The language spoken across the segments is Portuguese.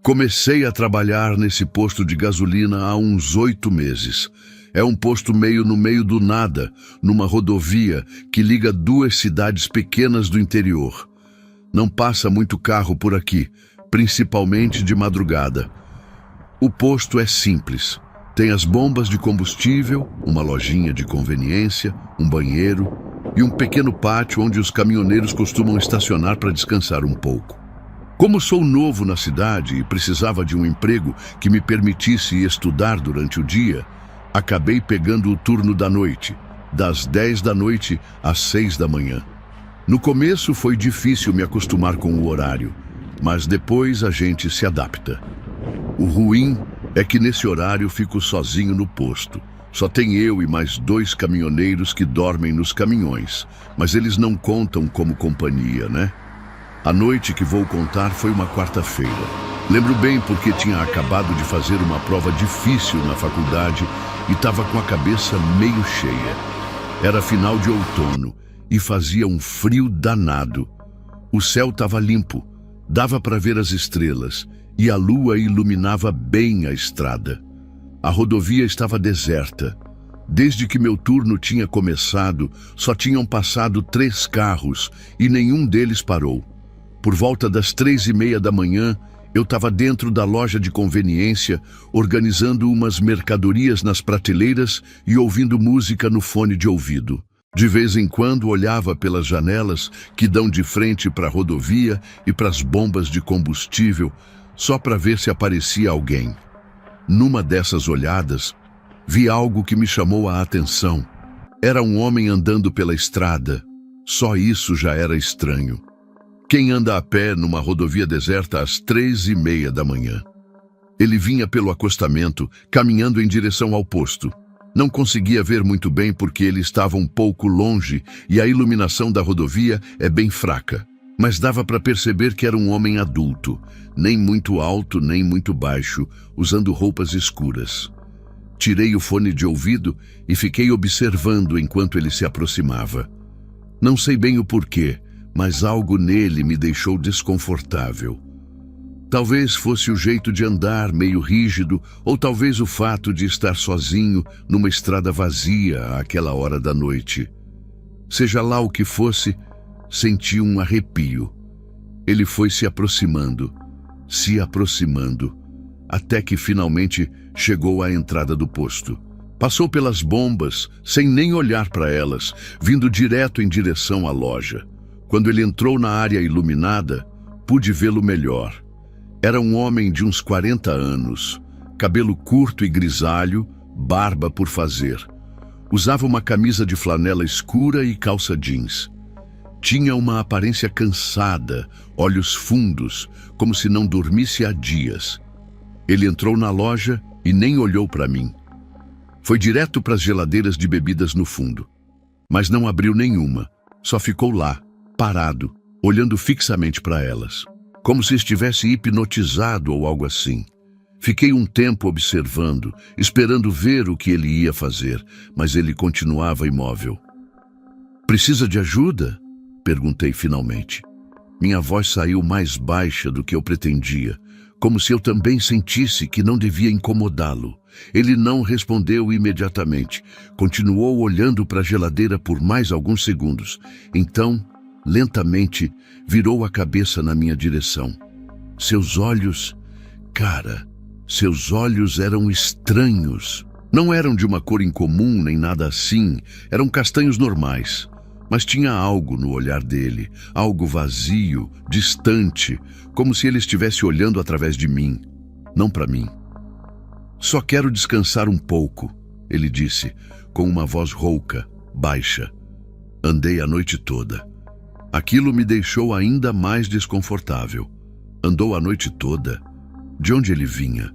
Comecei a trabalhar nesse posto de gasolina há uns 8 meses. É um posto meio no meio do nada, numa rodovia que liga 2 cidades pequenas do interior. Não passa muito carro por aqui, principalmente de madrugada. O posto é simples. Tem as bombas de combustível, uma lojinha de conveniência, um banheiro e um pequeno pátio onde os caminhoneiros costumam estacionar para descansar um pouco. Como sou novo na cidade e precisava de um emprego que me permitisse estudar durante o dia, acabei pegando o turno da noite, das 10 da noite às 6 da manhã. No começo foi difícil me acostumar com o horário, mas depois a gente se adapta. O ruim é que nesse horário fico sozinho no posto. Só tem eu e mais 2 caminhoneiros que dormem nos caminhões, mas eles não contam como companhia, né? A noite que vou contar foi uma quarta-feira. Lembro bem porque tinha acabado de fazer uma prova difícil na faculdade e estava com a cabeça meio cheia. Era final de outono e fazia um frio danado. O céu estava limpo, dava para ver as estrelas e a lua iluminava bem a estrada. A rodovia estava deserta. Desde que meu turno tinha começado, só tinham passado 3 carros e nenhum deles parou. Por volta das 3:30 da manhã, eu estava dentro da loja de conveniência, organizando umas mercadorias nas prateleiras e ouvindo música no fone de ouvido. De vez em quando olhava pelas janelas que dão de frente para a rodovia e para as bombas de combustível, só para ver se aparecia alguém. Numa dessas olhadas, vi algo que me chamou a atenção. Era um homem andando pela estrada. Só isso já era estranho. Quem anda a pé numa rodovia deserta às 3:30 da manhã? Ele vinha pelo acostamento, caminhando em direção ao posto. Não conseguia ver muito bem porque ele estava um pouco longe e a iluminação da rodovia é bem fraca. Mas dava para perceber que era um homem adulto, nem muito alto nem muito baixo, usando roupas escuras. Tirei o fone de ouvido e fiquei observando enquanto ele se aproximava. Não sei bem o porquê, mas algo nele me deixou desconfortável. Talvez fosse o jeito de andar meio rígido, ou talvez o fato de estar sozinho numa estrada vazia àquela hora da noite. Seja lá o que fosse, senti um arrepio. Ele foi se aproximando, até que finalmente chegou à entrada do posto. Passou pelas bombas, sem nem olhar para elas, vindo direto em direção à loja. Quando ele entrou na área iluminada, pude vê-lo melhor. Era um homem de uns 40 anos, cabelo curto e grisalho, barba por fazer. Usava uma camisa de flanela escura e calça jeans. Tinha uma aparência cansada, olhos fundos, como se não dormisse há dias. Ele entrou na loja e nem olhou para mim. Foi direto para as geladeiras de bebidas no fundo. Mas não abriu nenhuma, só ficou lá, parado, olhando fixamente para elas, como se estivesse hipnotizado ou algo assim. Fiquei um tempo observando, esperando ver o que ele ia fazer, mas ele continuava imóvel. "Precisa de ajuda?" perguntei finalmente. Minha voz saiu mais baixa do que eu pretendia, como se eu também sentisse que não devia incomodá-lo. Ele não respondeu imediatamente. Continuou olhando para a geladeira por mais alguns segundos. Então, lentamente, virou a cabeça na minha direção. Seus olhos eram estranhos. Não eram de uma cor incomum nem nada assim. Eram castanhos normais. Mas tinha algo no olhar dele, algo vazio, distante, como se ele estivesse olhando através de mim, não para mim. "Só quero descansar um pouco", ele disse, com uma voz rouca, baixa. "Andei a noite toda." Aquilo me deixou ainda mais desconfortável. Andou a noite toda? De onde ele vinha?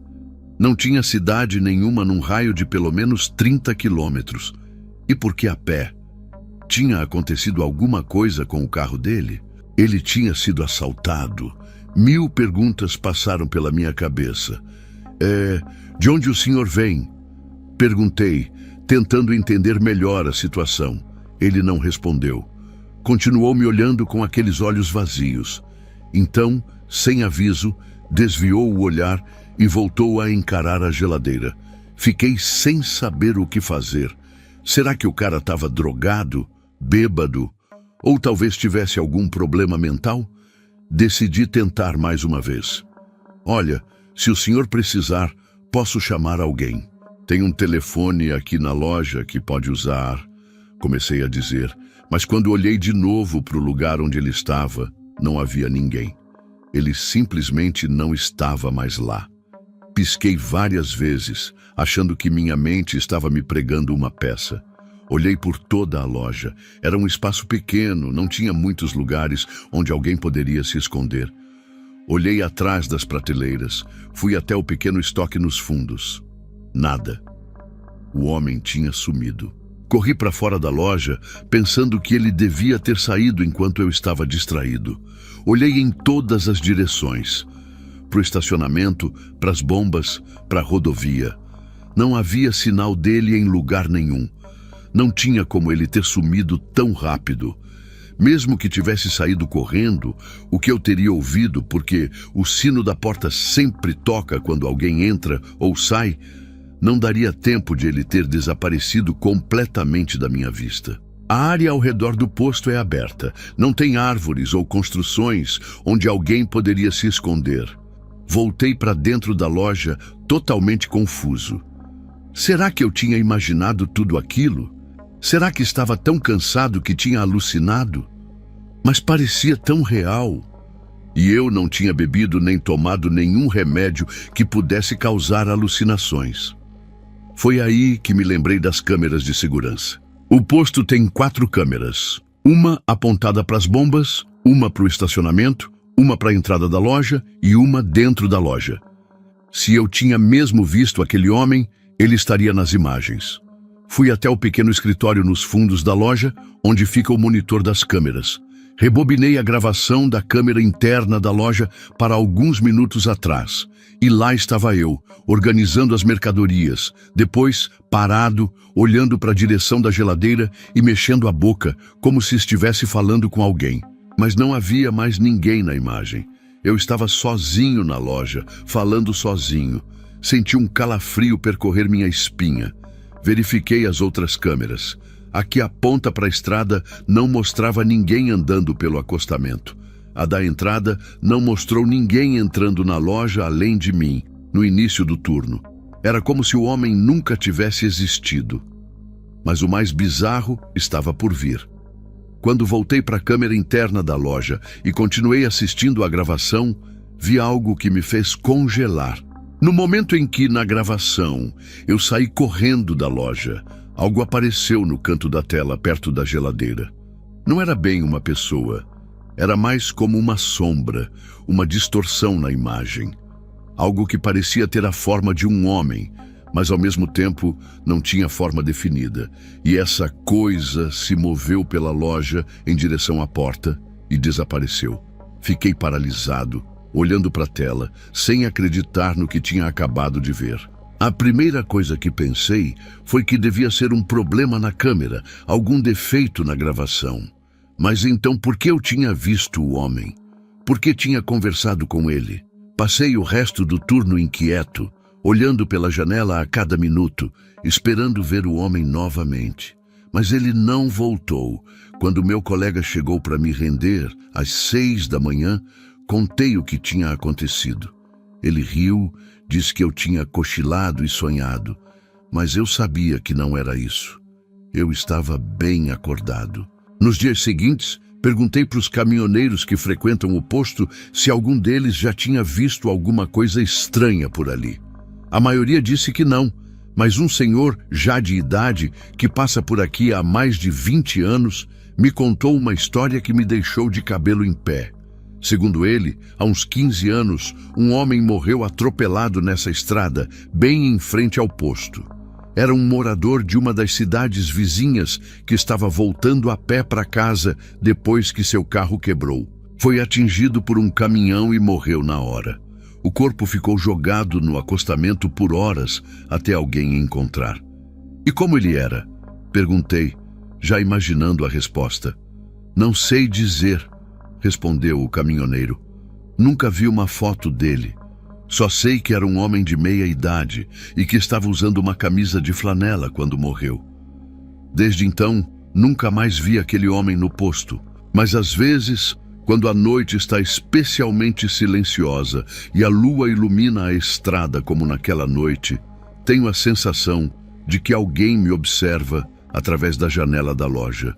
Não tinha cidade nenhuma num raio de pelo menos 30 quilômetros. E por que a pé? Tinha acontecido alguma coisa com o carro dele? Ele tinha sido assaltado? 1000 perguntas passaram pela minha cabeça. De onde o senhor vem?" Perguntei, tentando entender melhor a situação. Ele não respondeu. Continuou me olhando com aqueles olhos vazios. Então, sem aviso, desviou o olhar e voltou a encarar a geladeira. Fiquei sem saber o que fazer. Será que o cara estava drogado, bêbado, ou talvez tivesse algum problema mental? Decidi tentar mais uma vez. Olha, se o senhor precisar, posso chamar alguém. Tem um telefone aqui na loja que pode usar, comecei a dizer, mas quando olhei de novo para o lugar onde ele estava, não havia ninguém. Ele simplesmente não estava mais lá. Pisquei várias vezes, achando que minha mente estava me pregando uma peça. Olhei por toda a loja. Era um espaço pequeno, não tinha muitos lugares onde alguém poderia se esconder. Olhei atrás das prateleiras, fui até o pequeno estoque nos fundos. Nada. O homem tinha sumido. Corri para fora da loja, pensando que ele devia ter saído enquanto eu estava distraído. Olhei em todas as direções. Para o estacionamento, para as bombas, para a rodovia. Não havia sinal dele em lugar nenhum. Não tinha como ele ter sumido tão rápido. Mesmo que tivesse saído correndo, o que eu teria ouvido, porque o sino da porta sempre toca quando alguém entra ou sai, não daria tempo de ele ter desaparecido completamente da minha vista. A área ao redor do posto é aberta. Não tem árvores ou construções onde alguém poderia se esconder. Voltei para dentro da loja totalmente confuso. Será que eu tinha imaginado tudo aquilo? Será que estava tão cansado que tinha alucinado? Mas parecia tão real. E eu não tinha bebido nem tomado nenhum remédio que pudesse causar alucinações. Foi aí que me lembrei das câmeras de segurança. O posto tem 4 câmeras. Uma apontada para as bombas, uma para o estacionamento, uma para a entrada da loja e uma dentro da loja. Se eu tinha mesmo visto aquele homem, ele estaria nas imagens. Fui até o pequeno escritório nos fundos da loja, onde fica o monitor das câmeras. Rebobinei a gravação da câmera interna da loja para alguns minutos atrás. E lá estava eu, organizando as mercadorias, depois parado, olhando para a direção da geladeira e mexendo a boca, como se estivesse falando com alguém. Mas não havia mais ninguém na imagem. Eu estava sozinho na loja, falando sozinho. Senti um calafrio percorrer minha espinha. Verifiquei as outras câmeras. A que aponta para a estrada não mostrava ninguém andando pelo acostamento. A da entrada não mostrou ninguém entrando na loja além de mim, no início do turno. Era como se o homem nunca tivesse existido. Mas o mais bizarro estava por vir. Quando voltei para a câmera interna da loja e continuei assistindo à gravação, vi algo que me fez congelar. No momento em que, na gravação, eu saí correndo da loja, algo apareceu no canto da tela, perto da geladeira. Não era bem uma pessoa. Era mais como uma sombra, uma distorção na imagem. Algo que parecia ter a forma de um homem, mas ao mesmo tempo não tinha forma definida. E essa coisa se moveu pela loja em direção à porta e desapareceu. Fiquei paralisado, olhando para a tela, sem acreditar no que tinha acabado de ver. A primeira coisa que pensei foi que devia ser um problema na câmera, algum defeito na gravação. Mas então por que eu tinha visto o homem? Por que tinha conversado com ele? Passei o resto do turno inquieto, olhando pela janela a cada minuto, esperando ver o homem novamente. Mas ele não voltou. Quando meu colega chegou para me render, às 6 da manhã, contei o que tinha acontecido. Ele riu, disse que eu tinha cochilado e sonhado, mas eu sabia que não era isso. Eu estava bem acordado. Nos dias seguintes, perguntei para os caminhoneiros que frequentam o posto se algum deles já tinha visto alguma coisa estranha por ali. A maioria disse que não, mas um senhor, já de idade, que passa por aqui há mais de 20 anos, me contou uma história que me deixou de cabelo em pé. Segundo ele, há uns 15 anos, um homem morreu atropelado nessa estrada, bem em frente ao posto. Era um morador de uma das cidades vizinhas que estava voltando a pé para casa depois que seu carro quebrou. Foi atingido por um caminhão e morreu na hora. O corpo ficou jogado no acostamento por horas até alguém encontrar. E como ele era? Perguntei, já imaginando a resposta. Não sei dizer, respondeu o caminhoneiro. Nunca vi uma foto dele. Só sei que era um homem de meia idade e que estava usando uma camisa de flanela quando morreu. Desde então, nunca mais vi aquele homem no posto, mas às vezes, quando a noite está especialmente silenciosa e a lua ilumina a estrada como naquela noite, tenho a sensação de que alguém me observa através da janela da loja.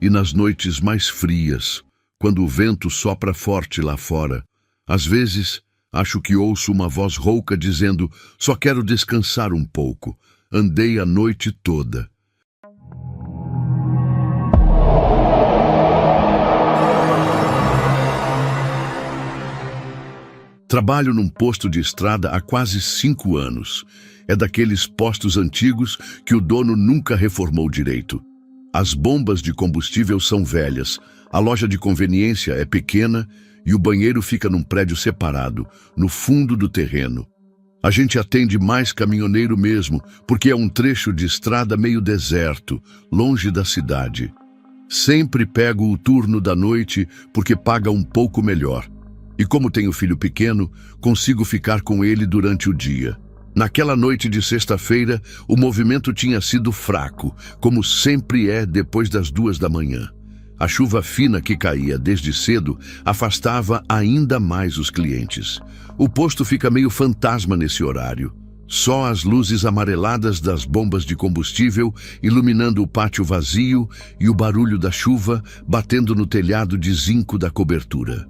E nas noites mais frias, quando o vento sopra forte lá fora, às vezes acho que ouço uma voz rouca dizendo: só quero descansar um pouco, andei a noite toda. Trabalho num posto de estrada há quase 5 anos. É daqueles postos antigos que o dono nunca reformou direito. As bombas de combustível são velhas, a loja de conveniência é pequena e o banheiro fica num prédio separado, no fundo do terreno. A gente atende mais caminhoneiro mesmo, porque é um trecho de estrada meio deserto, longe da cidade. Sempre pego o turno da noite porque paga um pouco melhor. E como tenho filho pequeno, consigo ficar com ele durante o dia. Naquela noite de sexta-feira, o movimento tinha sido fraco, como sempre é depois das 2 da manhã. A chuva fina que caía desde cedo afastava ainda mais os clientes. O posto fica meio fantasma nesse horário. Só as luzes amareladas das bombas de combustível iluminando o pátio vazio e o barulho da chuva batendo no telhado de zinco da cobertura.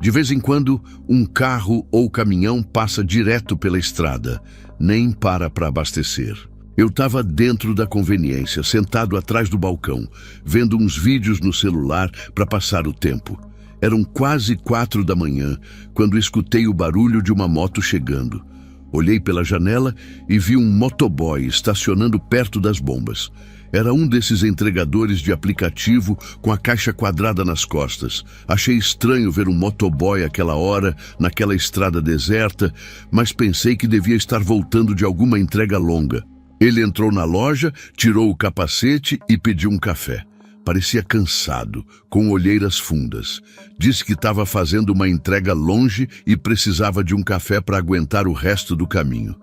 De vez em quando, um carro ou caminhão passa direto pela estrada, nem para abastecer. Eu estava dentro da conveniência, sentado atrás do balcão, vendo uns vídeos no celular para passar o tempo. Eram quase 4 da manhã, quando escutei o barulho de uma moto chegando. Olhei pela janela e vi um motoboy estacionando perto das bombas. Era um desses entregadores de aplicativo com a caixa quadrada nas costas. Achei estranho ver um motoboy àquela hora, naquela estrada deserta, mas pensei que devia estar voltando de alguma entrega longa. Ele entrou na loja, tirou o capacete e pediu um café. Parecia cansado, com olheiras fundas. Disse que estava fazendo uma entrega longe e precisava de um café para aguentar o resto do caminho.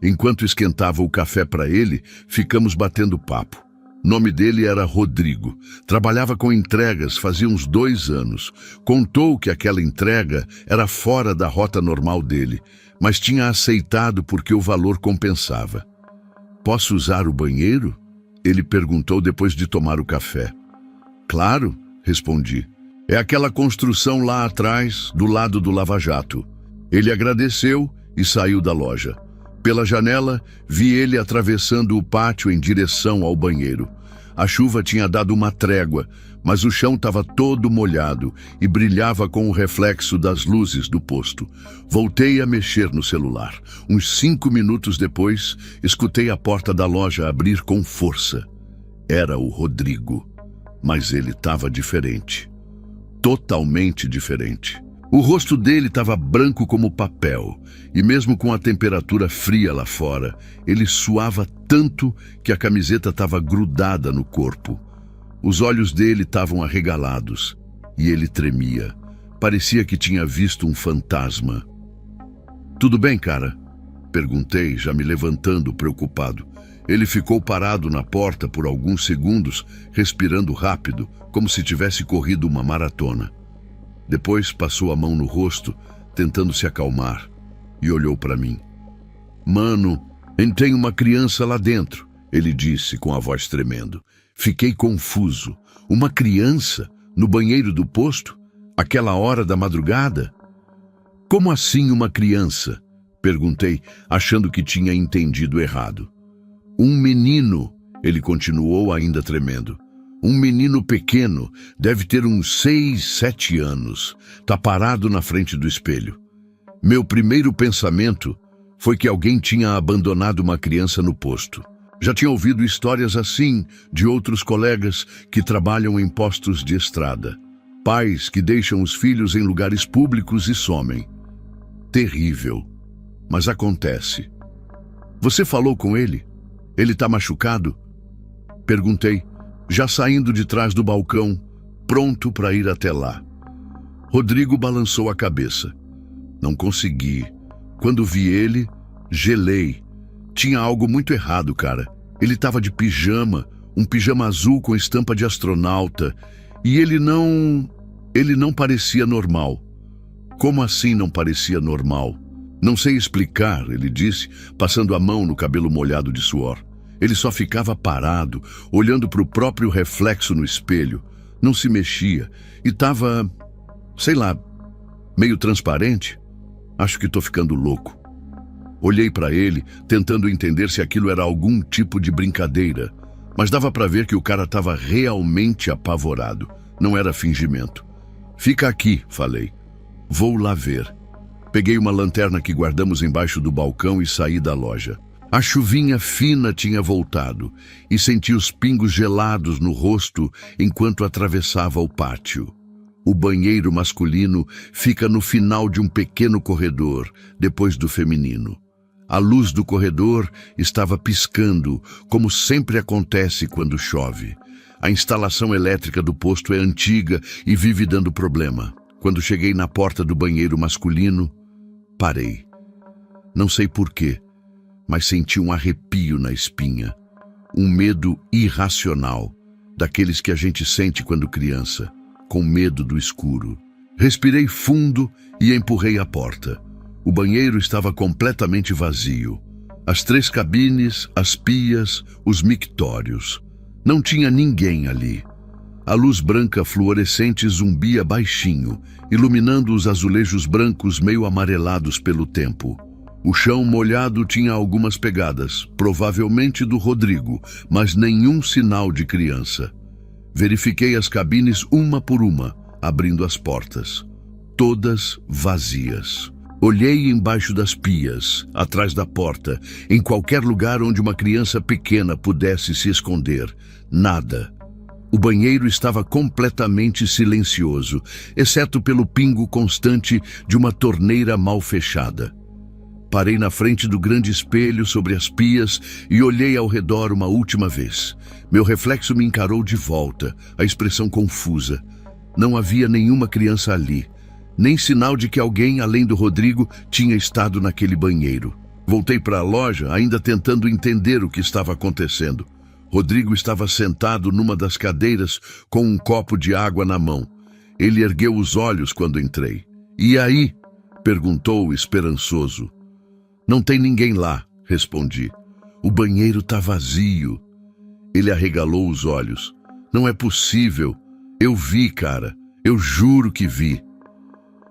Enquanto esquentava o café para ele, ficamos batendo papo. Nome dele era Rodrigo. Trabalhava com entregas fazia uns 2 anos. Contou que aquela entrega era fora da rota normal dele, mas tinha aceitado porque o valor compensava. Posso usar o banheiro? Ele perguntou depois de tomar o café. Claro, respondi. É aquela construção lá atrás, do lado do Lava Jato. Ele agradeceu e saiu da loja. Pela janela, vi ele atravessando o pátio em direção ao banheiro. A chuva tinha dado uma trégua, mas o chão estava todo molhado e brilhava com o reflexo das luzes do posto. Voltei a mexer no celular. Uns 5 minutos depois, escutei a porta da loja abrir com força. Era o Rodrigo, mas ele estava diferente. Totalmente diferente. O rosto dele estava branco como papel, e mesmo com a temperatura fria lá fora, ele suava tanto que a camiseta estava grudada no corpo. Os olhos dele estavam arregalados, e ele tremia. Parecia que tinha visto um fantasma. "Tudo bem, cara?" perguntei, já me levantando, preocupado. Ele ficou parado na porta por alguns segundos, respirando rápido, como se tivesse corrido uma maratona. Depois passou a mão no rosto, tentando se acalmar, e olhou para mim. "Mano, tem uma criança lá dentro", ele disse com a voz tremendo. Fiquei confuso. Uma criança? No banheiro do posto? Aquela hora da madrugada? "Como assim uma criança?" perguntei, achando que tinha entendido errado. "Um menino", ele continuou ainda tremendo. "Um menino pequeno, deve ter uns 6, 7 anos. Tá parado na frente do espelho." Meu primeiro pensamento foi que alguém tinha abandonado uma criança no posto. Já tinha ouvido histórias assim de outros colegas que trabalham em postos de estrada. Pais que deixam os filhos em lugares públicos e somem. Terrível. Mas acontece. "Você falou com ele?" Ele tá machucado? Perguntei, já saindo de trás do balcão, pronto para ir até lá. Rodrigo balançou a cabeça. Não consegui. Quando vi ele, gelei. Tinha algo muito errado, cara. Ele estava de pijama, um pijama azul com estampa de astronauta, e ele não parecia normal. Como assim não parecia normal? Não sei explicar, ele disse, passando a mão no cabelo molhado de suor. Ele só ficava parado, olhando para o próprio reflexo no espelho. Não se mexia e estava, sei lá, meio transparente. Acho que estou ficando louco. Olhei para ele, tentando entender se aquilo era algum tipo de brincadeira, mas dava para ver que o cara estava realmente apavorado. Não era fingimento. Fica aqui, falei. Vou lá ver. Peguei uma lanterna que guardamos embaixo do balcão e saí da loja. A chuvinha fina tinha voltado e senti os pingos gelados no rosto enquanto atravessava o pátio. O banheiro masculino fica no final de um pequeno corredor, depois do feminino. A luz do corredor estava piscando, como sempre acontece quando chove. A instalação elétrica do posto é antiga e vive dando problema. Quando cheguei na porta do banheiro masculino, parei. Não sei porquê, mas senti um arrepio na espinha. Um medo irracional, daqueles que a gente sente quando criança, com medo do escuro. Respirei fundo e empurrei a porta. O banheiro estava completamente vazio. As 3 cabines, as pias, os mictórios. Não tinha ninguém ali. A luz branca fluorescente zumbia baixinho, iluminando os azulejos brancos meio amarelados pelo tempo. O chão molhado tinha algumas pegadas, provavelmente do Rodrigo, mas nenhum sinal de criança. Verifiquei as cabines uma por uma, abrindo as portas. Todas vazias. Olhei embaixo das pias, atrás da porta, em qualquer lugar onde uma criança pequena pudesse se esconder. Nada. O banheiro estava completamente silencioso, exceto pelo pingo constante de uma torneira mal fechada. Parei na frente do grande espelho sobre as pias e olhei ao redor uma última vez. Meu reflexo me encarou de volta, a expressão confusa. Não havia nenhuma criança ali, nem sinal de que alguém, além do Rodrigo, tinha estado naquele banheiro. Voltei para a loja, ainda tentando entender o que estava acontecendo. Rodrigo estava sentado numa das cadeiras com um copo de água na mão. Ele ergueu os olhos quando entrei. "E aí?" perguntou esperançoso. "Não tem ninguém lá", respondi. "O banheiro está vazio." Ele arregalou os olhos. "Não é possível. Eu vi, cara. Eu juro que vi."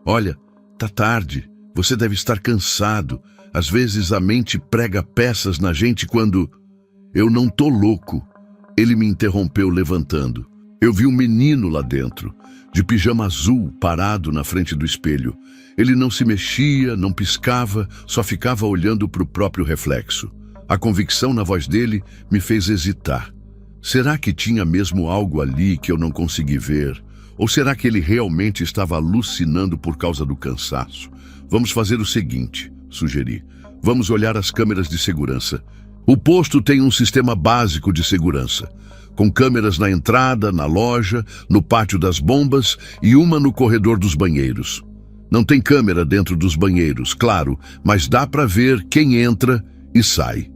"Olha, tá tarde. Você deve estar cansado. Às vezes a mente prega peças na gente quando..." "Eu não tô louco." Ele me interrompeu levantando. "Eu vi um menino lá dentro, de pijama azul, parado na frente do espelho. Ele não se mexia, não piscava, só ficava olhando para o próprio reflexo. A convicção na voz dele me fez hesitar. Será que tinha mesmo algo ali que eu não consegui ver? Ou será que ele realmente estava alucinando por causa do cansaço? Vamos fazer o seguinte, sugeri. Vamos olhar as câmeras de segurança. O posto tem um sistema básico de segurança, com câmeras na entrada, na loja, no pátio das bombas e uma no corredor dos banheiros. Não tem câmera dentro dos banheiros, claro, mas dá para ver quem entra e sai."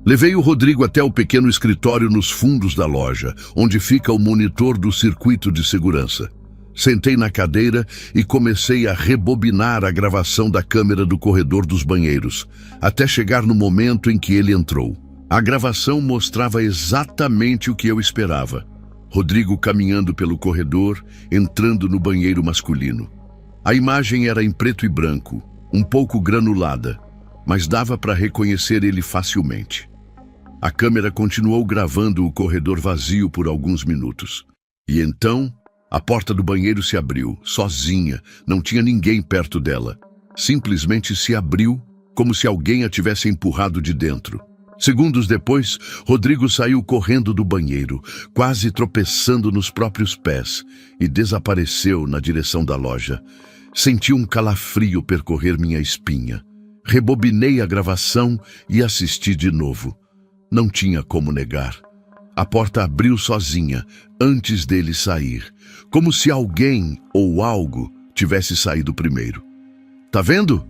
Levei o Rodrigo até o pequeno escritório nos fundos da loja, onde fica o monitor do circuito de segurança. Sentei na cadeira e comecei a rebobinar a gravação da câmera do corredor dos banheiros, até chegar no momento em que ele entrou. A gravação mostrava exatamente o que eu esperava. Rodrigo caminhando pelo corredor, entrando no banheiro masculino. A imagem era em preto e branco, um pouco granulada, mas dava para reconhecer ele facilmente. A câmera continuou gravando o corredor vazio por alguns minutos. E então, a porta do banheiro se abriu, sozinha, não tinha ninguém perto dela. Simplesmente se abriu, como se alguém a tivesse empurrado de dentro. Segundos depois, Rodrigo saiu correndo do banheiro, quase tropeçando nos próprios pés, e desapareceu na direção da loja. Senti um calafrio percorrer minha espinha. Rebobinei a gravação e assisti de novo. Não tinha como negar. A porta abriu sozinha, antes dele sair, como se alguém ou algo tivesse saído primeiro. "Tá vendo?"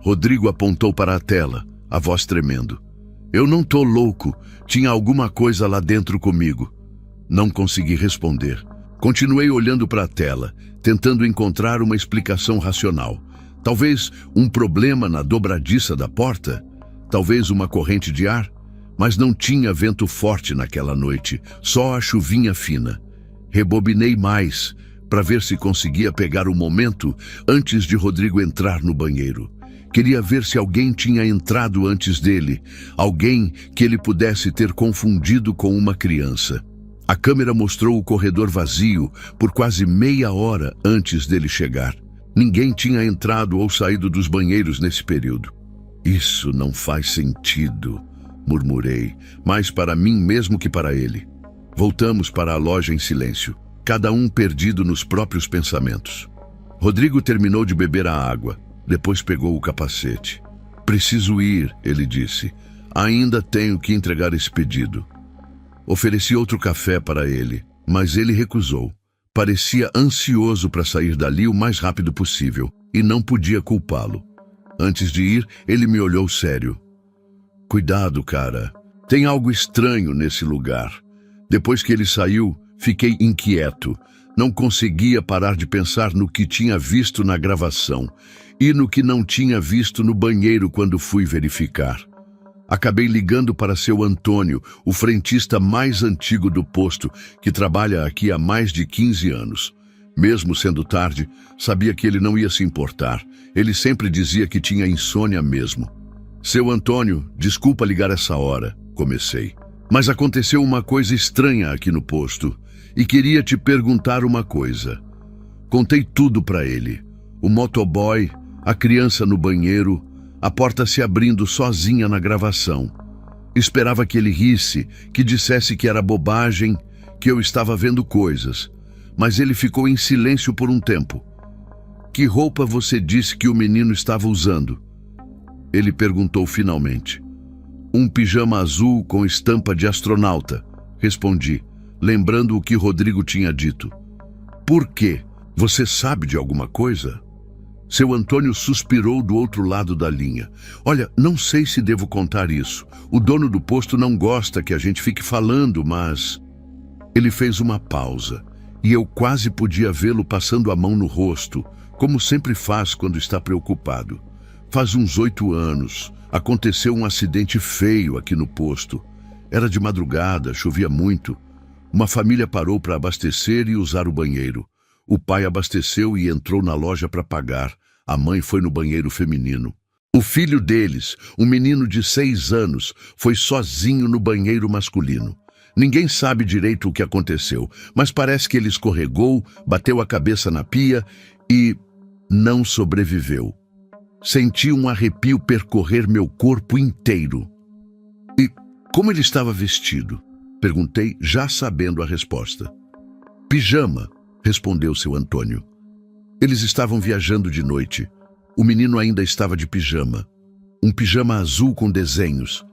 Rodrigo apontou para a tela, a voz tremendo. "Eu não tô louco, tinha alguma coisa lá dentro comigo." Não consegui responder. Continuei olhando para a tela, tentando encontrar uma explicação racional. Talvez um problema na dobradiça da porta? Talvez uma corrente de ar? Mas não tinha vento forte naquela noite, só a chuvinha fina. Rebobinei mais, para ver se conseguia pegar o momento antes de Rodrigo entrar no banheiro. Queria ver se alguém tinha entrado antes dele, alguém que ele pudesse ter confundido com uma criança. A câmera mostrou o corredor vazio por quase meia hora antes dele chegar. Ninguém tinha entrado ou saído dos banheiros nesse período. "Isso não faz sentido", murmurei, mais para mim mesmo que para ele. Voltamos para a loja em silêncio, cada um perdido nos próprios pensamentos. Rodrigo terminou de beber a água, depois pegou o capacete. "Preciso ir", ele disse. "Ainda tenho que entregar esse pedido." Ofereci outro café para ele, mas ele recusou. Parecia ansioso para sair dali o mais rápido possível, e não podia culpá-lo. Antes de ir, ele me olhou sério. "Cuidado, cara. Tem algo estranho nesse lugar." Depois que ele saiu, fiquei inquieto. Não conseguia parar de pensar no que tinha visto na gravação e no que não tinha visto no banheiro quando fui verificar. Acabei ligando para seu Antônio, o frentista mais antigo do posto, que trabalha aqui há mais de 15 anos. Mesmo sendo tarde, sabia que ele não ia se importar. Ele sempre dizia que tinha insônia mesmo. "Seu Antônio, desculpa ligar essa hora", comecei. "Mas aconteceu uma coisa estranha aqui no posto e queria te perguntar uma coisa." Contei tudo para ele. O motoboy, a criança no banheiro, a porta se abrindo sozinha na gravação. Esperava que ele risse, que dissesse que era bobagem, que eu estava vendo coisas. Mas ele ficou em silêncio por um tempo. "Que roupa você disse que o menino estava usando?" Ele perguntou finalmente. "Um pijama azul com estampa de astronauta", respondi, lembrando o que Rodrigo tinha dito. "Por quê? Você sabe de alguma coisa?" Seu Antônio suspirou do outro lado da linha. "Olha, não sei se devo contar isso. O dono do posto não gosta que a gente fique falando, mas..." Ele fez uma pausa, e eu quase podia vê-lo passando a mão no rosto, como sempre faz quando está preocupado. "Faz uns 8 anos, aconteceu um acidente feio aqui no posto. Era de madrugada, chovia muito. Uma família parou para abastecer e usar o banheiro. O pai abasteceu e entrou na loja para pagar. A mãe foi no banheiro feminino. O filho deles, um menino de 6 anos, foi sozinho no banheiro masculino. Ninguém sabe direito o que aconteceu, mas parece que ele escorregou, bateu a cabeça na pia e não sobreviveu. Senti um arrepio percorrer meu corpo inteiro." "E como ele estava vestido?" perguntei, já sabendo a resposta. "Pijama", respondeu seu Antônio. Eles estavam viajando de noite. O menino ainda estava de pijama. Um pijama azul com desenhos.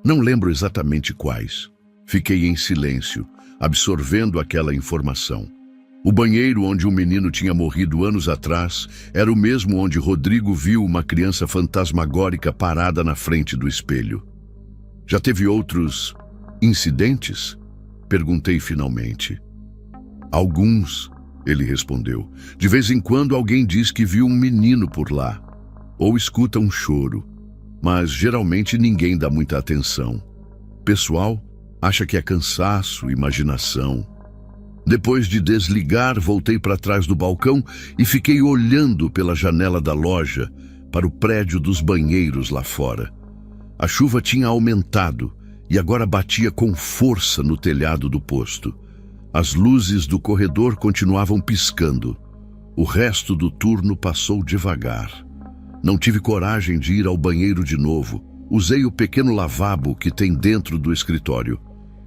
Não lembro exatamente quais. Fiquei em silêncio, absorvendo aquela informação. O banheiro onde um menino tinha morrido anos atrás era o mesmo onde Rodrigo viu uma criança fantasmagórica parada na frente do espelho. "Já teve outros incidentes?" perguntei finalmente. "Alguns", ele respondeu. "De vez em quando alguém diz que viu um menino por lá, ou escuta um choro, mas geralmente ninguém dá muita atenção. Pessoal acha que é cansaço, imaginação." Depois de desligar, voltei para trás do balcão e fiquei olhando pela janela da loja para o prédio dos banheiros lá fora. A chuva tinha aumentado e agora batia com força no telhado do posto. As luzes do corredor continuavam piscando. O resto do turno passou devagar. Não tive coragem de ir ao banheiro de novo. Usei o pequeno lavabo que tem dentro do escritório.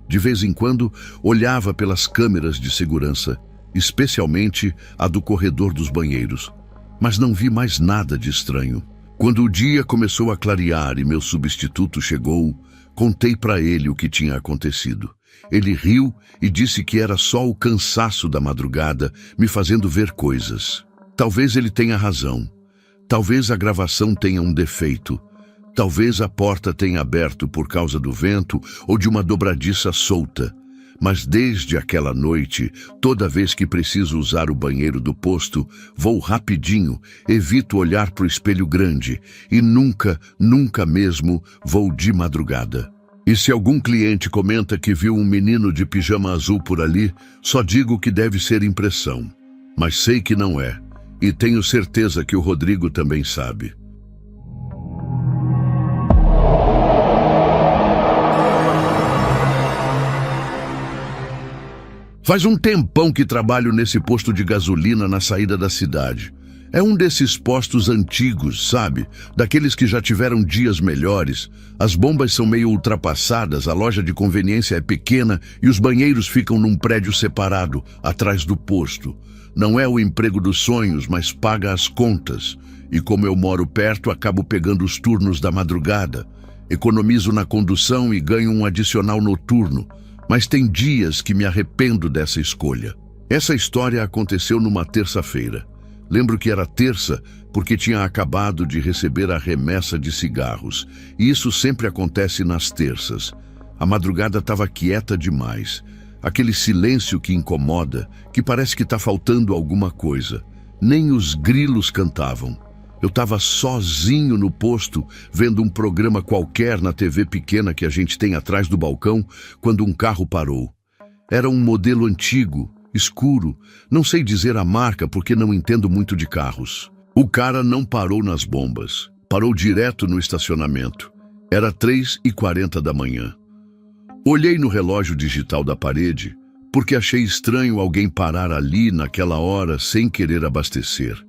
De vez em quando, olhava pelas câmeras de segurança, especialmente a do corredor dos banheiros, mas não vi mais nada de estranho. Quando o dia começou a clarear e meu substituto chegou, Contei para ele o que tinha acontecido. Ele riu e disse que era só o cansaço da madrugada me fazendo ver coisas. Talvez ele tenha razão. Talvez a gravação tenha um defeito. Talvez a porta tenha aberto por causa do vento ou de uma dobradiça solta. Mas desde aquela noite, toda vez que preciso usar o banheiro do posto, vou rapidinho, evito olhar para o espelho grande e nunca, nunca mesmo vou de madrugada. E se algum cliente comenta que viu um menino de pijama azul por ali, só digo que deve ser impressão. Mas sei que não é, e tenho certeza que o Rodrigo também sabe. Faz um tempão que trabalho nesse posto de gasolina na saída da cidade. É um desses postos antigos, sabe? Daqueles que já tiveram dias melhores. As bombas são meio ultrapassadas, a loja de conveniência é pequena e os banheiros ficam num prédio separado, atrás do posto. Não é o emprego dos sonhos, mas paga as contas. E como eu moro perto, acabo pegando os turnos da madrugada. Economizo na condução e ganho um adicional noturno. Mas tem dias que me arrependo dessa escolha. Essa história aconteceu numa terça-feira. Lembro que era terça porque tinha acabado de receber a remessa de cigarros. E isso sempre acontece nas terças. A madrugada estava quieta demais. Aquele silêncio que incomoda, que parece que está faltando alguma coisa. Nem os grilos cantavam. Eu estava sozinho no posto, vendo um programa qualquer na TV pequena que a gente tem atrás do balcão, quando um carro parou. Era um modelo antigo, escuro, não sei dizer a marca porque não entendo muito de carros. O cara não parou nas bombas, parou direto no estacionamento. Era 3h40 da manhã. Olhei no relógio digital da parede, porque achei estranho alguém parar ali naquela hora sem querer abastecer.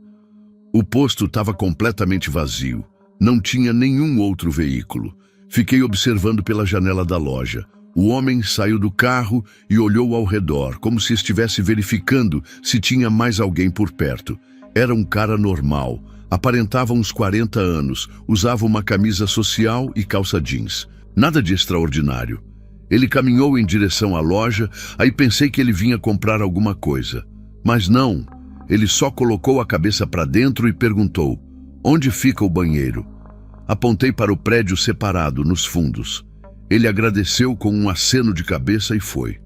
O posto estava completamente vazio. Não tinha nenhum outro veículo. Fiquei observando pela janela da loja. O homem saiu do carro e olhou ao redor, como se estivesse verificando se tinha mais alguém por perto. Era um cara normal. Aparentava uns 40 anos. Usava uma camisa social e calça jeans. Nada de extraordinário. Ele caminhou em direção à loja, aí pensei que ele vinha comprar alguma coisa. Mas não. Ele só colocou a cabeça para dentro e perguntou: "Onde fica o banheiro?" Apontei para o prédio separado, nos fundos. Ele agradeceu com um aceno de cabeça e foi.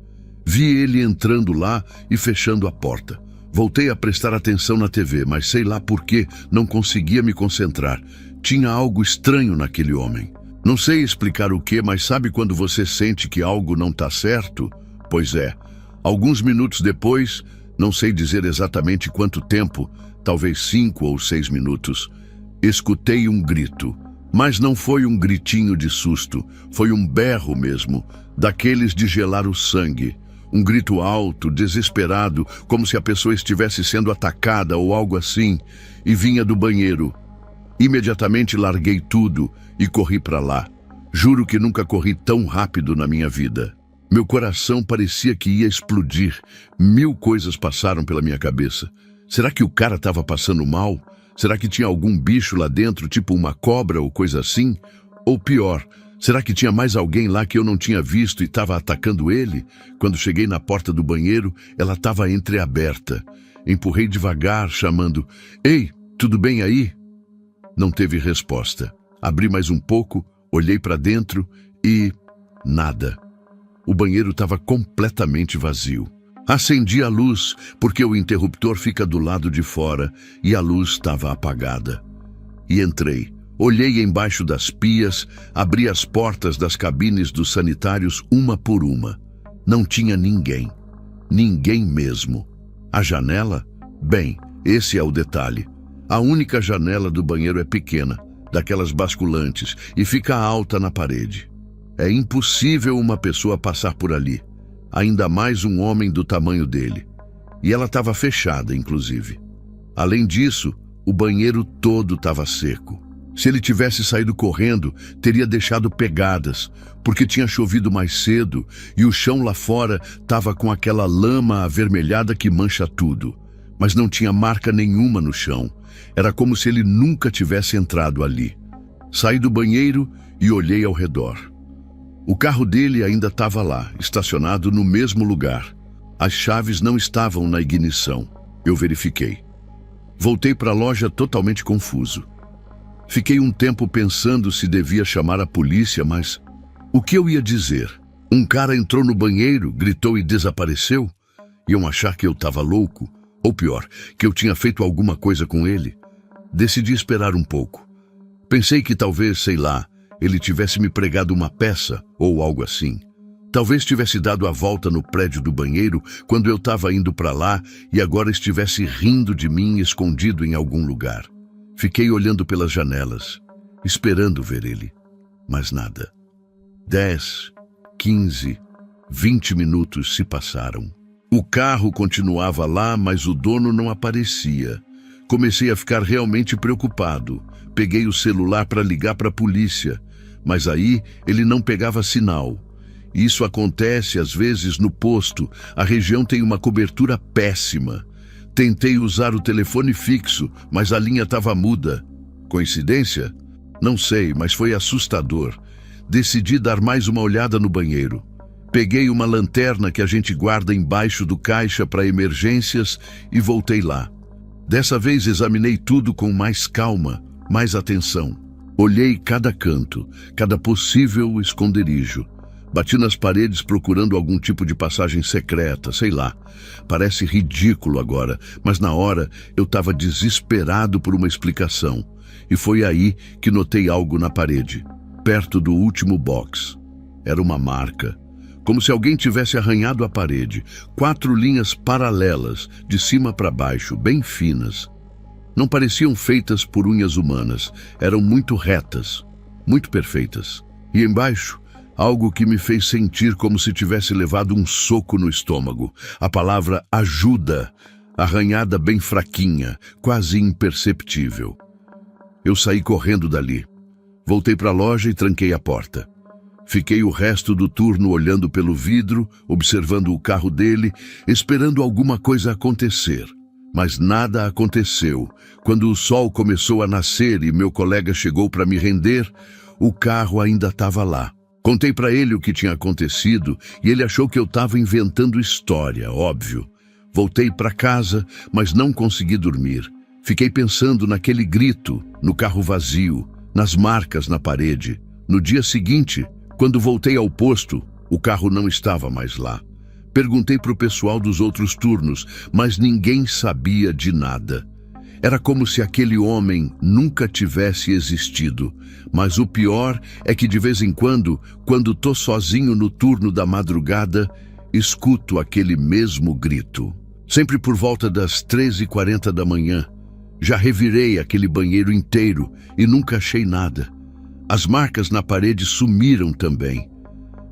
Vi ele entrando lá e fechando a porta. Voltei a prestar atenção na TV, mas sei lá por que não conseguia me concentrar. Tinha algo estranho naquele homem. Não sei explicar o que, mas sabe quando você sente que algo não está certo? Pois é. Alguns minutos depois, não sei dizer exatamente quanto tempo, talvez 5 ou 6 minutos, escutei um grito. Mas não foi um gritinho de susto, foi um berro mesmo, daqueles de gelar o sangue. Um grito alto, desesperado, como se a pessoa estivesse sendo atacada ou algo assim, e vinha do banheiro. Imediatamente larguei tudo e corri para lá. Juro que nunca corri tão rápido na minha vida. Meu coração parecia que ia explodir. 1000 coisas passaram pela minha cabeça. Será que o cara estava passando mal? Será que tinha algum bicho lá dentro, tipo uma cobra ou coisa assim? Ou pior, será que tinha mais alguém lá que eu não tinha visto e estava atacando ele? Quando cheguei na porta do banheiro, ela estava entreaberta. Empurrei devagar, chamando: "Ei, tudo bem aí?" Não teve resposta. Abri mais um pouco, olhei para dentro e... nada. O banheiro estava completamente vazio. Acendi a luz, porque o interruptor fica do lado de fora, e a luz estava apagada. E entrei. Olhei embaixo das pias, abri as portas das cabines dos sanitários uma por uma. Não tinha ninguém. Ninguém mesmo. A janela? Bem, esse é o detalhe. A única janela do banheiro é pequena, daquelas basculantes, e fica alta na parede. É impossível uma pessoa passar por ali, ainda mais um homem do tamanho dele. E ela estava fechada, inclusive. Além disso, o banheiro todo estava seco. Se ele tivesse saído correndo, teria deixado pegadas, porque tinha chovido mais cedo e o chão lá fora estava com aquela lama avermelhada que mancha tudo. Mas não tinha marca nenhuma no chão. Era como se ele nunca tivesse entrado ali. Saí do banheiro e olhei ao redor. O carro dele ainda estava lá, estacionado no mesmo lugar. As chaves não estavam na ignição. Eu verifiquei. Voltei para a loja totalmente confuso. Fiquei um tempo pensando se devia chamar a polícia, mas o que eu ia dizer? Um cara entrou no banheiro, gritou e desapareceu? Iam achar que eu estava louco? Ou pior, que eu tinha feito alguma coisa com ele? Decidi esperar um pouco. Pensei que talvez, sei lá, ele tivesse me pregado uma peça ou algo assim. Talvez tivesse dado a volta no prédio do banheiro quando eu estava indo para lá e agora estivesse rindo de mim escondido em algum lugar. Fiquei olhando pelas janelas, esperando ver ele, mas nada. 10, 15, 20 minutos se passaram. O carro continuava lá, mas o dono não aparecia. Comecei a ficar realmente preocupado. Peguei o celular para ligar para a polícia, mas aí ele não pegava sinal. Isso acontece às vezes no posto. A região tem uma cobertura péssima. Tentei usar o telefone fixo, mas a linha estava muda. Coincidência? Não sei, mas foi assustador. Decidi dar mais uma olhada no banheiro. Peguei uma lanterna que a gente guarda embaixo do caixa para emergências e voltei lá. Dessa vez examinei tudo com mais calma, mais atenção. Olhei cada canto, cada possível esconderijo. Bati nas paredes procurando algum tipo de passagem secreta, sei lá. Parece ridículo agora, mas na hora eu estava desesperado por uma explicação. E foi aí que notei algo na parede, perto do último box. Era uma marca, como se alguém tivesse arranhado a parede. 4 linhas paralelas, de cima para baixo, bem finas. Não pareciam feitas por unhas humanas, eram muito retas, muito perfeitas. E embaixo, algo que me fez sentir como se tivesse levado um soco no estômago. A palavra ajuda, arranhada bem fraquinha, quase imperceptível. Eu saí correndo dali. Voltei para a loja e tranquei a porta. Fiquei o resto do turno olhando pelo vidro, observando o carro dele, esperando alguma coisa acontecer. Mas nada aconteceu. Quando o sol começou a nascer e meu colega chegou para me render, o carro ainda estava lá. Contei para ele o que tinha acontecido e ele achou que eu estava inventando história, óbvio. Voltei para casa, mas não consegui dormir. Fiquei pensando naquele grito, no carro vazio, nas marcas na parede. No dia seguinte, quando voltei ao posto, o carro não estava mais lá. Perguntei para o pessoal dos outros turnos, mas ninguém sabia de nada. Era como se aquele homem nunca tivesse existido. Mas o pior é que de vez em quando tô sozinho no turno da madrugada, escuto aquele mesmo grito. Sempre por volta das 13h40 da manhã. Já revirei aquele banheiro inteiro e nunca achei nada. As marcas na parede sumiram também.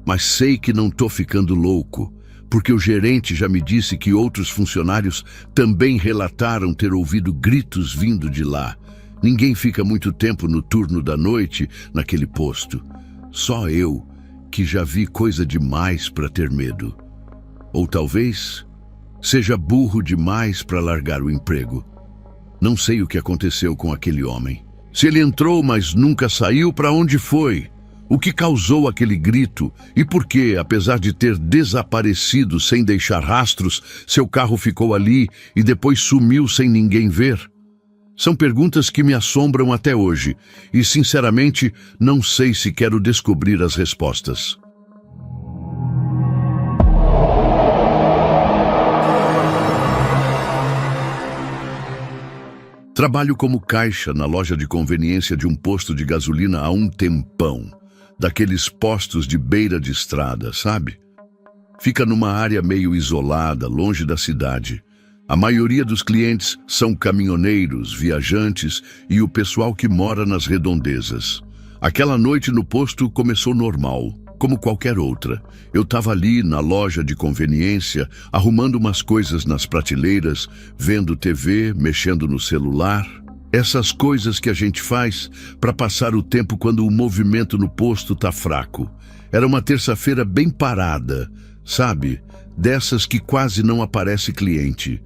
Mas sei que não tô ficando louco, porque o gerente já me disse que outros funcionários também relataram ter ouvido gritos vindo de lá. Ninguém fica muito tempo no turno da noite naquele posto. Só eu, que já vi coisa demais para ter medo. Ou talvez seja burro demais para largar o emprego. Não sei o que aconteceu com aquele homem. Se ele entrou, mas nunca saiu, para onde foi? O que causou aquele grito? E por que, apesar de ter desaparecido sem deixar rastros, seu carro ficou ali e depois sumiu sem ninguém ver? São perguntas que me assombram até hoje e, sinceramente, não sei se quero descobrir as respostas. Trabalho como caixa na loja de conveniência de um posto de gasolina há um tempão. Daqueles postos de beira de estrada, sabe? Fica numa área meio isolada, longe da cidade. A maioria dos clientes são caminhoneiros, viajantes e o pessoal que mora nas redondezas. Aquela noite no posto começou normal, como qualquer outra. Eu estava ali na loja de conveniência, arrumando umas coisas nas prateleiras, vendo TV, mexendo no celular. Essas coisas que a gente faz para passar o tempo quando o movimento no posto tá fraco. Era uma terça-feira bem parada, sabe? Dessas que quase não aparece cliente.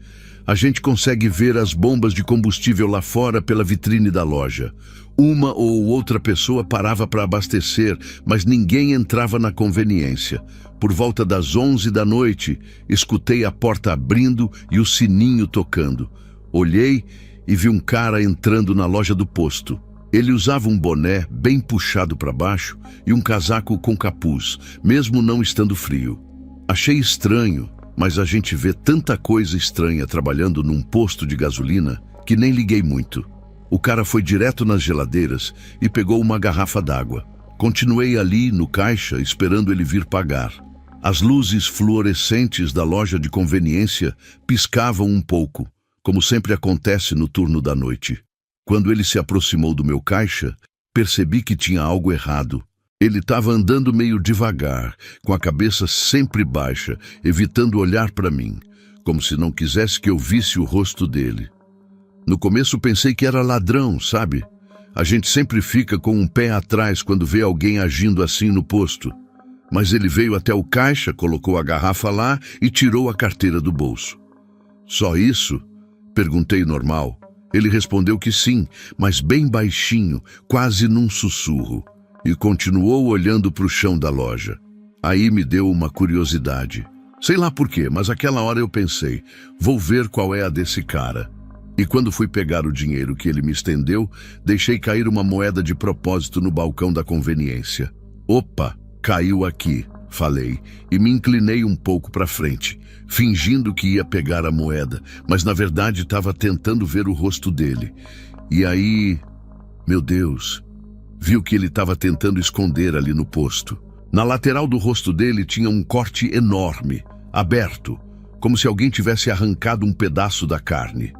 A gente consegue ver as bombas de combustível lá fora pela vitrine da loja. Uma ou outra pessoa parava para abastecer, mas ninguém entrava na conveniência. Por volta das 11 da noite, escutei a porta abrindo e o sininho tocando. Olhei e vi um cara entrando na loja do posto. Ele usava um boné bem puxado para baixo e um casaco com capuz, mesmo não estando frio. Achei estranho, mas a gente vê tanta coisa estranha trabalhando num posto de gasolina que nem liguei muito. O cara foi direto nas geladeiras e pegou uma garrafa d'água. Continuei ali no caixa esperando ele vir pagar. As luzes fluorescentes da loja de conveniência piscavam um pouco, como sempre acontece no turno da noite. Quando ele se aproximou do meu caixa, percebi que tinha algo errado. Ele estava andando meio devagar, com a cabeça sempre baixa, evitando olhar para mim, como se não quisesse que eu visse o rosto dele. No começo pensei que era ladrão, sabe? A gente sempre fica com um pé atrás quando vê alguém agindo assim no posto. Mas ele veio até o caixa, colocou a garrafa lá e tirou a carteira do bolso. Só isso? Perguntei normal. Ele respondeu que sim, mas bem baixinho, quase num sussurro. E continuou olhando para o chão da loja. Aí me deu uma curiosidade. Sei lá por quê, mas aquela hora eu pensei, vou ver qual é a desse cara. E quando fui pegar o dinheiro que ele me estendeu, deixei cair uma moeda de propósito no balcão da conveniência. Opa, caiu aqui, falei, e me inclinei um pouco para frente, fingindo que ia pegar a moeda, mas na verdade estava tentando ver o rosto dele. E aí, meu Deus, vi o que ele estava tentando esconder ali no posto. Na lateral do rosto dele tinha um corte enorme, aberto, como se alguém tivesse arrancado um pedaço da carne.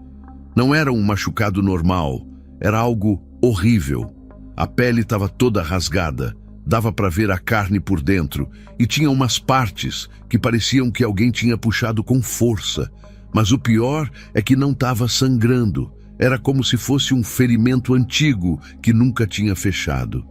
Não era um machucado normal, era algo horrível. A pele estava toda rasgada, dava para ver a carne por dentro e tinha umas partes que pareciam que alguém tinha puxado com força. Mas o pior é que não estava sangrando. Era como se fosse um ferimento antigo que nunca tinha fechado.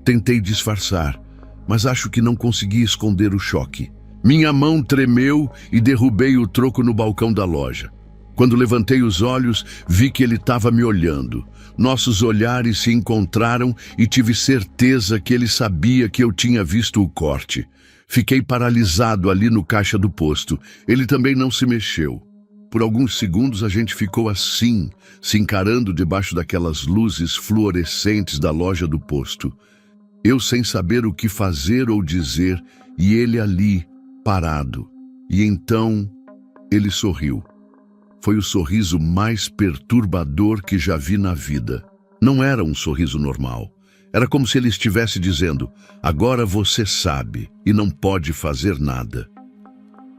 Tentei disfarçar, mas acho que não consegui esconder o choque. Minha mão tremeu e derrubei o troco no balcão da loja. Quando levantei os olhos, vi que ele estava me olhando. Nossos olhares se encontraram e tive certeza que ele sabia que eu tinha visto o corte. Fiquei paralisado ali no caixa do posto. Ele também não se mexeu. Por alguns segundos a gente ficou assim, se encarando debaixo daquelas luzes fluorescentes da loja do posto. Eu sem saber o que fazer ou dizer, e ele ali, parado. E então, ele sorriu. Foi o sorriso mais perturbador que já vi na vida. Não era um sorriso normal. Era como se ele estivesse dizendo, agora você sabe e não pode fazer nada.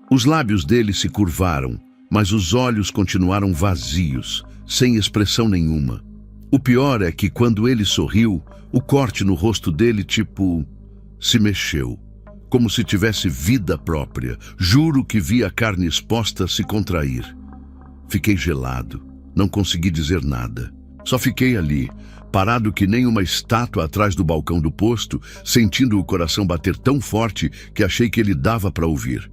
Os lábios dele se curvaram, mas os olhos continuaram vazios, sem expressão nenhuma. O pior é que quando ele sorriu, o corte no rosto dele, se mexeu, como se tivesse vida própria. Juro que vi a carne exposta se contrair. Fiquei gelado, não consegui dizer nada. Só fiquei ali, parado que nem uma estátua atrás do balcão do posto, sentindo o coração bater tão forte que achei que ele dava para ouvir.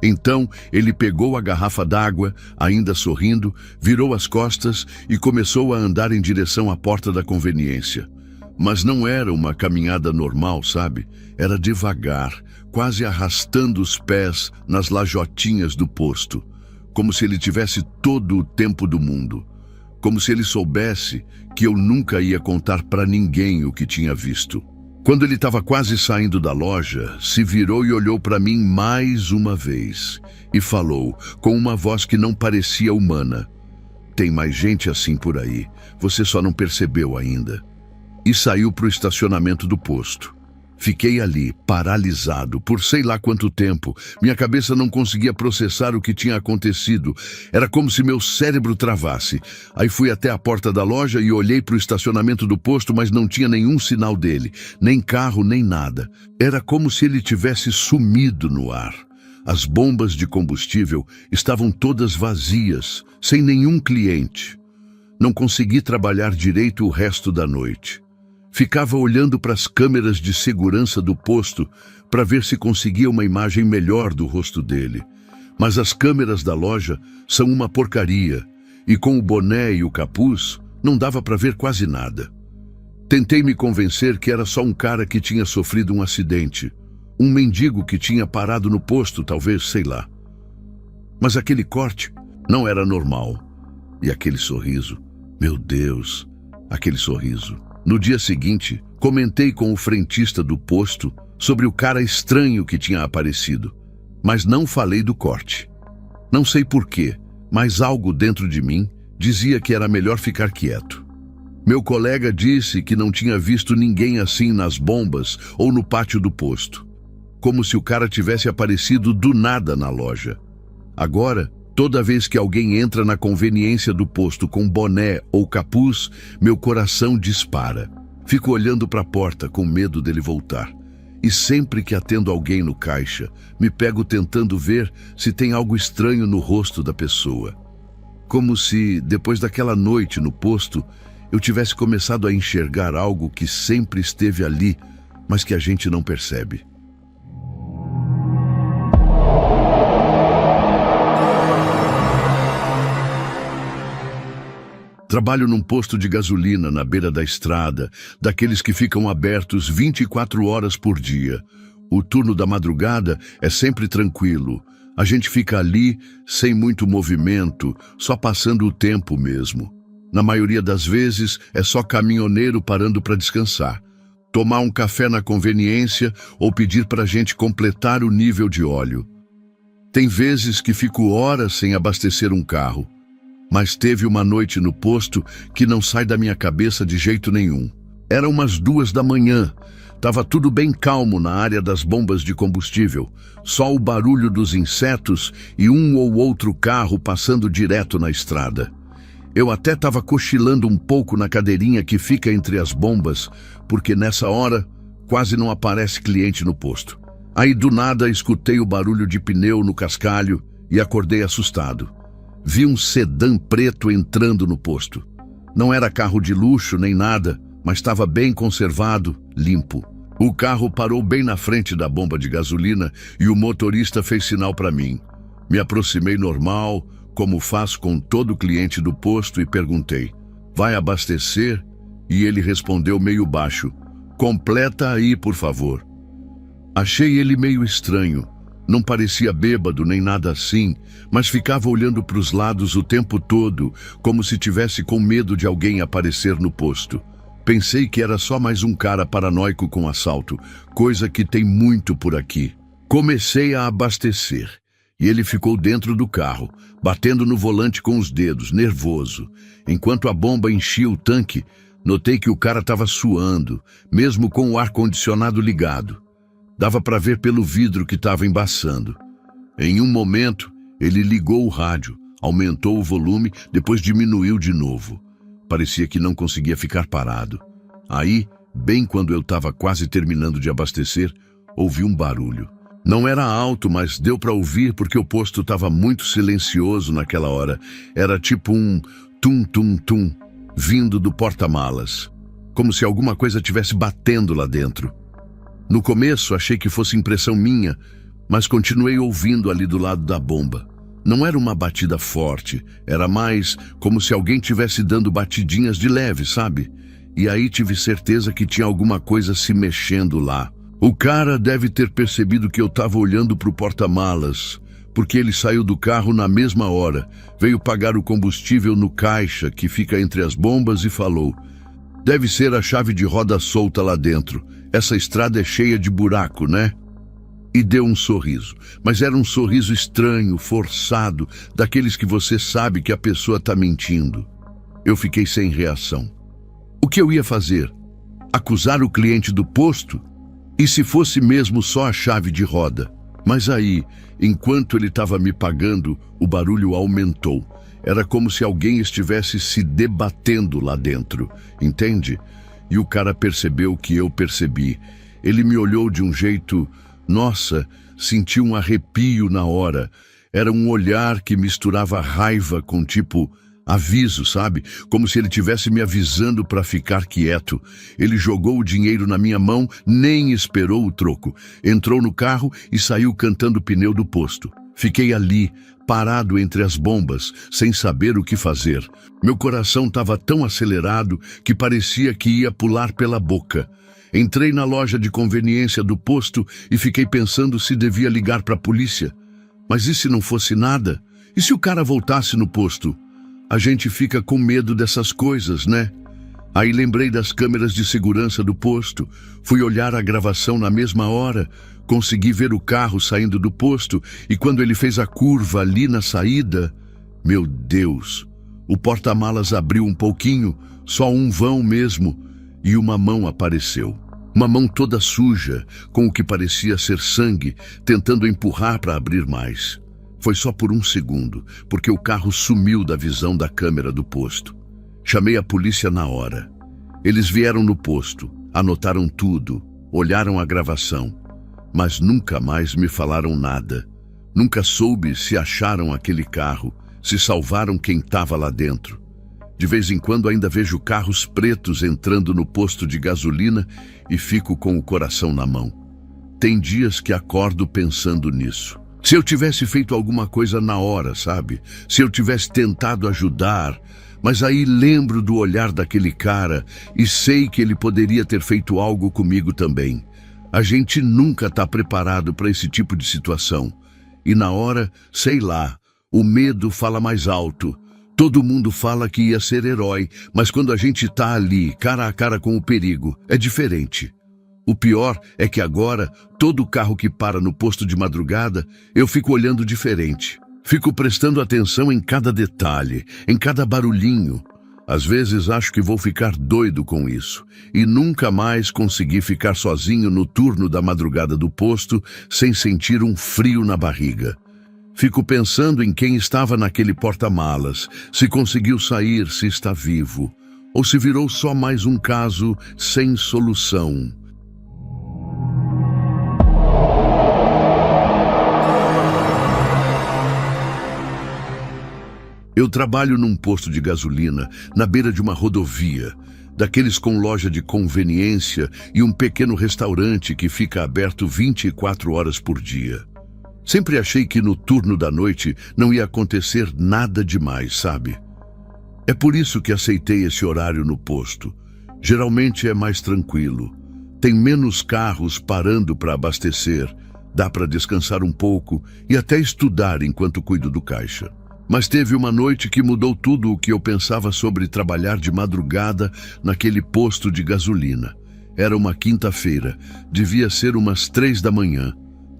Então, ele pegou a garrafa d'água, ainda sorrindo, virou as costas e começou a andar em direção à porta da conveniência. Mas não era uma caminhada normal, sabe? Era devagar, quase arrastando os pés nas lajotinhas do posto. Como se ele tivesse todo o tempo do mundo. Como se ele soubesse que eu nunca ia contar para ninguém o que tinha visto. Quando ele estava quase saindo da loja, se virou e olhou para mim mais uma vez. E falou, com uma voz que não parecia humana. Tem mais gente assim por aí, você só não percebeu ainda. E saiu para o estacionamento do posto. Fiquei ali, paralisado, por sei lá quanto tempo. Minha cabeça não conseguia processar o que tinha acontecido. Era como se meu cérebro travasse. Aí fui até a porta da loja e olhei para o estacionamento do posto, mas não tinha nenhum sinal dele. Nem carro, nem nada. Era como se ele tivesse sumido no ar. As bombas de combustível estavam todas vazias, sem nenhum cliente. Não consegui trabalhar direito o resto da noite. Ficava olhando para as câmeras de segurança do posto para ver se conseguia uma imagem melhor do rosto dele. Mas as câmeras da loja são uma porcaria, e com o boné e o capuz não dava para ver quase nada. Tentei me convencer que era só um cara que tinha sofrido um acidente, um mendigo que tinha parado no posto, talvez, sei lá. Mas aquele corte não era normal. E aquele sorriso, meu Deus, aquele sorriso. No dia seguinte, comentei com o frentista do posto sobre o cara estranho que tinha aparecido, mas não falei do corte. Não sei porquê, mas algo dentro de mim dizia que era melhor ficar quieto. Meu colega disse que não tinha visto ninguém assim nas bombas ou no pátio do posto, como se o cara tivesse aparecido do nada na loja. Agora, toda vez que alguém entra na conveniência do posto com boné ou capuz, meu coração dispara. Fico olhando para a porta com medo dele voltar. E sempre que atendo alguém no caixa, me pego tentando ver se tem algo estranho no rosto da pessoa. Como se, depois daquela noite no posto, eu tivesse começado a enxergar algo que sempre esteve ali, mas que a gente não percebe. Trabalho num posto de gasolina na beira da estrada, daqueles que ficam abertos 24 horas por dia. O turno da madrugada é sempre tranquilo. A gente fica ali sem muito movimento, só passando o tempo mesmo. Na maioria das vezes, é só caminhoneiro parando para descansar, tomar um café na conveniência ou pedir para a gente completar o nível de óleo. Tem vezes que fico horas sem abastecer um carro, mas teve uma noite no posto que não sai da minha cabeça de jeito nenhum. Era umas 2 da manhã, estava tudo bem calmo na área das bombas de combustível, só o barulho dos insetos e um ou outro carro passando direto na estrada. Eu até estava cochilando um pouco na cadeirinha que fica entre as bombas, porque nessa hora quase não aparece cliente no posto. Aí do nada escutei o barulho de pneu no cascalho e acordei assustado. Vi um sedã preto entrando no posto. Não era carro de luxo nem nada, mas estava bem conservado, limpo. O carro parou bem na frente da bomba de gasolina e o motorista fez sinal para mim. Me aproximei normal, como faço com todo cliente do posto, e perguntei: vai abastecer? E ele respondeu meio baixo: completa aí, por favor. Achei ele meio estranho. Não parecia bêbado nem nada assim, mas ficava olhando para os lados o tempo todo, como se tivesse com medo de alguém aparecer no posto. Pensei que era só mais um cara paranoico com assalto, coisa que tem muito por aqui. Comecei a abastecer. E ele ficou dentro do carro, batendo no volante com os dedos, nervoso. Enquanto a bomba enchia o tanque, notei que o cara estava suando, mesmo com o ar-condicionado ligado. Dava para ver pelo vidro que estava embaçando. Em um momento, ele ligou o rádio, aumentou o volume, depois diminuiu de novo. Parecia que não conseguia ficar parado. Aí, bem quando eu estava quase terminando de abastecer, ouvi um barulho. Não era alto, mas deu para ouvir porque o posto estava muito silencioso naquela hora. Era tipo um tum-tum-tum, vindo do porta-malas. Como se alguma coisa estivesse batendo lá dentro. No começo achei que fosse impressão minha, mas continuei ouvindo ali do lado da bomba. Não era uma batida forte, era mais como se alguém estivesse dando batidinhas de leve, sabe? E aí tive certeza que tinha alguma coisa se mexendo lá. O cara deve ter percebido que eu estava olhando para o porta-malas, porque ele saiu do carro na mesma hora, veio pagar o combustível no caixa que fica entre as bombas e falou: deve ser a chave de roda solta lá dentro, essa estrada é cheia de buraco, né? E deu um sorriso, mas era um sorriso estranho, forçado, daqueles que você sabe que a pessoa está mentindo. Eu fiquei sem reação. O que eu ia fazer? Acusar o cliente do posto? E se fosse mesmo só a chave de roda? Mas aí, enquanto ele estava me pagando, o barulho aumentou. Era como se alguém estivesse se debatendo lá dentro, entende? E o cara percebeu que eu percebi. Ele me olhou de um jeito... Nossa, senti um arrepio na hora. Era um olhar que misturava raiva com tipo... aviso, sabe? Como se ele tivesse me avisando para ficar quieto. Ele jogou o dinheiro na minha mão, nem esperou o troco. Entrou no carro e saiu cantando o pneu do posto. Fiquei ali, parado entre as bombas, sem saber o que fazer. Meu coração estava tão acelerado que parecia que ia pular pela boca. Entrei na loja de conveniência do posto e fiquei pensando se devia ligar para a polícia. Mas e se não fosse nada? E se o cara voltasse no posto? A gente fica com medo dessas coisas, né? Aí lembrei das câmeras de segurança do posto, fui olhar a gravação na mesma hora, consegui ver o carro saindo do posto e quando ele fez a curva ali na saída, meu Deus, o porta-malas abriu um pouquinho, só um vão mesmo, e uma mão apareceu. Uma mão toda suja, com o que parecia ser sangue, tentando empurrar para abrir mais. Foi só por um segundo, porque o carro sumiu da visão da câmera do posto. Chamei a polícia na hora. Eles vieram no posto, anotaram tudo, olharam a gravação, mas nunca mais me falaram nada. Nunca soube se acharam aquele carro, se salvaram quem estava lá dentro. De vez em quando ainda vejo carros pretos entrando no posto de gasolina e fico com o coração na mão. Tem dias que acordo pensando nisso. Se eu tivesse feito alguma coisa na hora, sabe? Se eu tivesse tentado ajudar, mas aí lembro do olhar daquele cara e sei que ele poderia ter feito algo comigo também. A gente nunca está preparado para esse tipo de situação. E na hora, sei lá, o medo fala mais alto. Todo mundo fala que ia ser herói, mas quando a gente está ali, cara a cara com o perigo, é diferente. O pior é que agora, todo carro que para no posto de madrugada, eu fico olhando diferente. Fico prestando atenção em cada detalhe, em cada barulhinho. Às vezes acho que vou ficar doido com isso e nunca mais consegui ficar sozinho no turno da madrugada do posto sem sentir um frio na barriga. Fico pensando em quem estava naquele porta-malas, se conseguiu sair, se está vivo, ou se virou só mais um caso sem solução. Eu trabalho num posto de gasolina, na beira de uma rodovia, daqueles com loja de conveniência e um pequeno restaurante que fica aberto 24 horas por dia. Sempre achei que no turno da noite não ia acontecer nada demais, sabe? É por isso que aceitei esse horário no posto. Geralmente é mais tranquilo. Tem menos carros parando para abastecer, dá para descansar um pouco e até estudar enquanto cuido do caixa. Mas teve uma noite que mudou tudo o que eu pensava sobre trabalhar de madrugada naquele posto de gasolina. Era uma quinta-feira, devia ser umas 3 da manhã.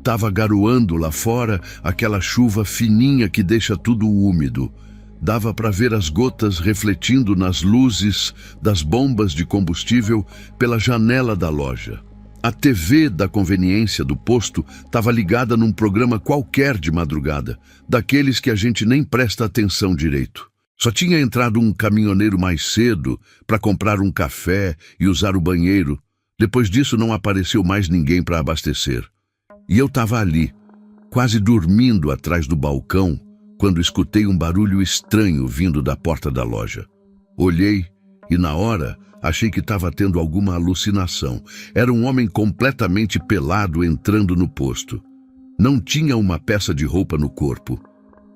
Tava garoando lá fora, aquela chuva fininha que deixa tudo úmido. Dava para ver as gotas refletindo nas luzes das bombas de combustível pela janela da loja. A TV da conveniência do posto estava ligada num programa qualquer de madrugada, daqueles que a gente nem presta atenção direito. Só tinha entrado um caminhoneiro mais cedo para comprar um café e usar o banheiro. Depois disso não apareceu mais ninguém para abastecer. E eu estava ali, quase dormindo atrás do balcão, quando escutei um barulho estranho vindo da porta da loja. Olhei e na hora achei que estava tendo alguma alucinação. Era um homem completamente pelado entrando no posto. Não tinha uma peça de roupa no corpo,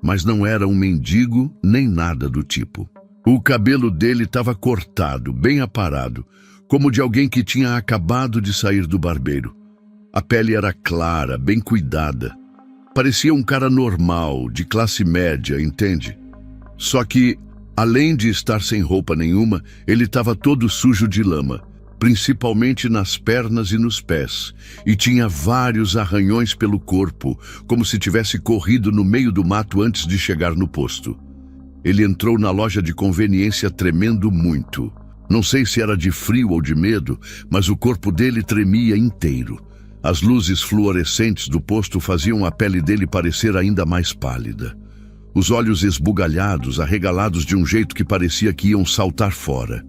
mas não era um mendigo nem nada do tipo. O cabelo dele estava cortado, bem aparado, como de alguém que tinha acabado de sair do barbeiro. A pele era clara, bem cuidada. Parecia um cara normal, de classe média, entende? Só que, além de estar sem roupa nenhuma, ele estava todo sujo de lama, principalmente nas pernas e nos pés, e tinha vários arranhões pelo corpo, como se tivesse corrido no meio do mato antes de chegar no posto. Ele entrou na loja de conveniência tremendo muito. Não sei se era de frio ou de medo, mas o corpo dele tremia inteiro. As luzes fluorescentes do posto faziam a pele dele parecer ainda mais pálida. Os olhos esbugalhados, arregalados de um jeito que parecia que iam saltar fora.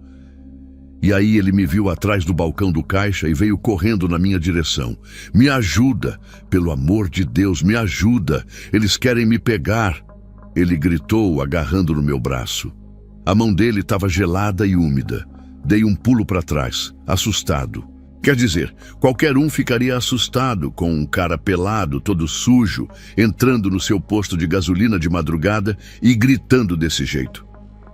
E aí ele me viu atrás do balcão do caixa e veio correndo na minha direção. "Me ajuda! Pelo amor de Deus, me ajuda! Eles querem me pegar!" Ele gritou, agarrando no meu braço. A mão dele estava gelada e úmida. Dei um pulo para trás, assustado. Quer dizer, qualquer um ficaria assustado com um cara pelado, todo sujo, entrando no seu posto de gasolina de madrugada e gritando desse jeito.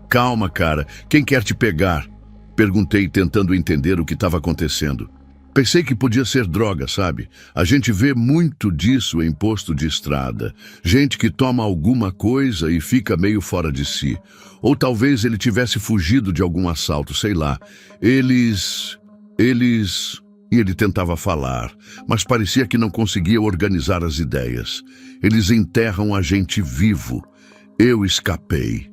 Calma, cara, quem quer te pegar? Perguntei, tentando entender o que estava acontecendo. Pensei que podia ser droga, sabe? A gente vê muito disso em posto de estrada. Gente que toma alguma coisa e fica meio fora de si. Ou talvez ele tivesse fugido de algum assalto, sei lá. Eles... E ele tentava falar, mas parecia que não conseguia organizar as ideias. Eles enterram a gente vivo. Eu escapei.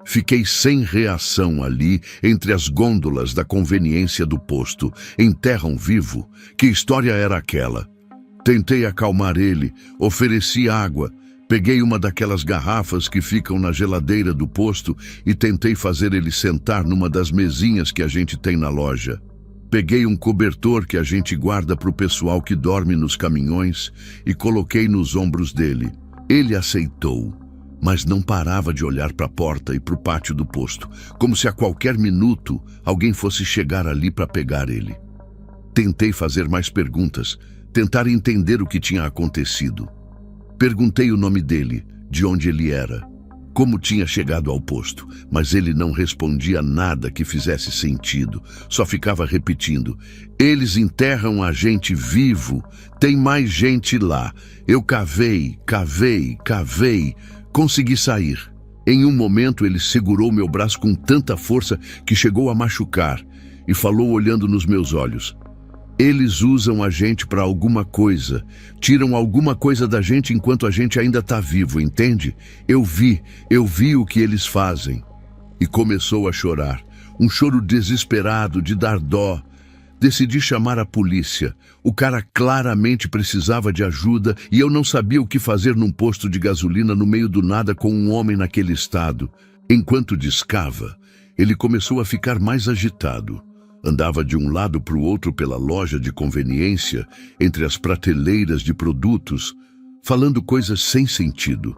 Fiquei sem reação ali, entre as gôndolas da conveniência do posto. Enterram vivo? Que história era aquela? Tentei acalmar ele, ofereci água, peguei uma daquelas garrafas que ficam na geladeira do posto e tentei fazer ele sentar numa das mesinhas que a gente tem na loja. Peguei um cobertor que a gente guarda para o pessoal que dorme nos caminhões e coloquei nos ombros dele. Ele aceitou, mas não parava de olhar para a porta e para o pátio do posto, como se a qualquer minuto alguém fosse chegar ali para pegar ele. Tentei fazer mais perguntas, tentar entender o que tinha acontecido. Perguntei o nome dele, de onde ele era, como tinha chegado ao posto, mas ele não respondia nada que fizesse sentido, só ficava repetindo: eles enterram a gente vivo, tem mais gente lá, eu cavei, consegui sair. Em um momento ele segurou meu braço com tanta força que chegou a machucar e falou olhando nos meus olhos: eles usam a gente para alguma coisa, tiram alguma coisa da gente enquanto a gente ainda está vivo, entende? Eu vi o que eles fazem. E começou a chorar, um choro desesperado de dar dó. Decidi chamar a polícia. O cara claramente precisava de ajuda e eu não sabia o que fazer num posto de gasolina no meio do nada com um homem naquele estado. Enquanto discava, ele começou a ficar mais agitado. Andava de um lado para o outro pela loja de conveniência, entre as prateleiras de produtos, falando coisas sem sentido.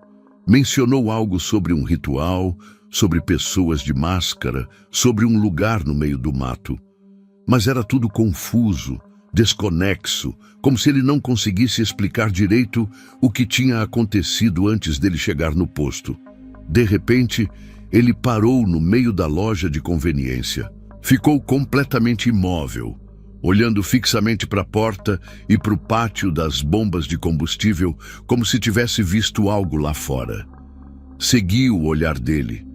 Mencionou algo sobre um ritual, sobre pessoas de máscara, sobre um lugar no meio do mato. Mas era tudo confuso, desconexo, como se ele não conseguisse explicar direito o que tinha acontecido antes dele chegar no posto. De repente, ele parou no meio da loja de conveniência. Ficou completamente imóvel, olhando fixamente para a porta e para o pátio das bombas de combustível, como se tivesse visto algo lá fora. Segui o olhar dele,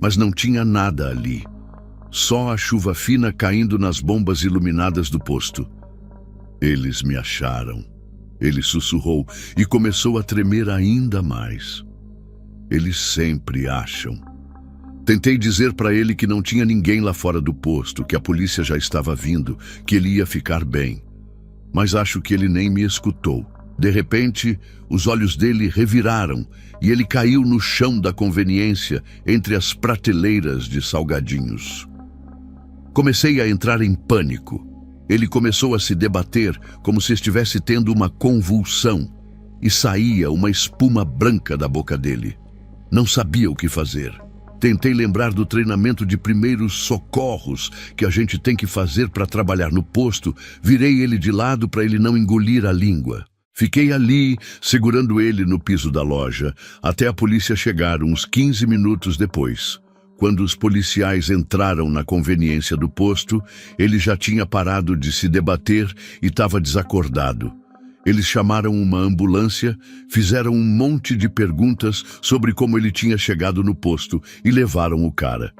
mas não tinha nada ali. Só a chuva fina caindo nas bombas iluminadas do posto. Eles me acharam. Ele sussurrou e começou a tremer ainda mais. Eles sempre acham. Tentei dizer para ele que não tinha ninguém lá fora do posto, que a polícia já estava vindo, que ele ia ficar bem. Mas acho que ele nem me escutou. De repente, os olhos dele reviraram e ele caiu no chão da conveniência, entre as prateleiras de salgadinhos. Comecei a entrar em pânico. Ele começou a se debater como se estivesse tendo uma convulsão e saía uma espuma branca da boca dele. Não sabia o que fazer. Tentei lembrar do treinamento de primeiros socorros que a gente tem que fazer para trabalhar no posto. Virei ele de lado para ele não engolir a língua. Fiquei ali, segurando ele no piso da loja, até a polícia chegar uns 15 minutos depois. Quando os policiais entraram na conveniência do posto, ele já tinha parado de se debater e estava desacordado. Eles chamaram uma ambulância, fizeram um monte de perguntas sobre como ele tinha chegado no posto e levaram o cara.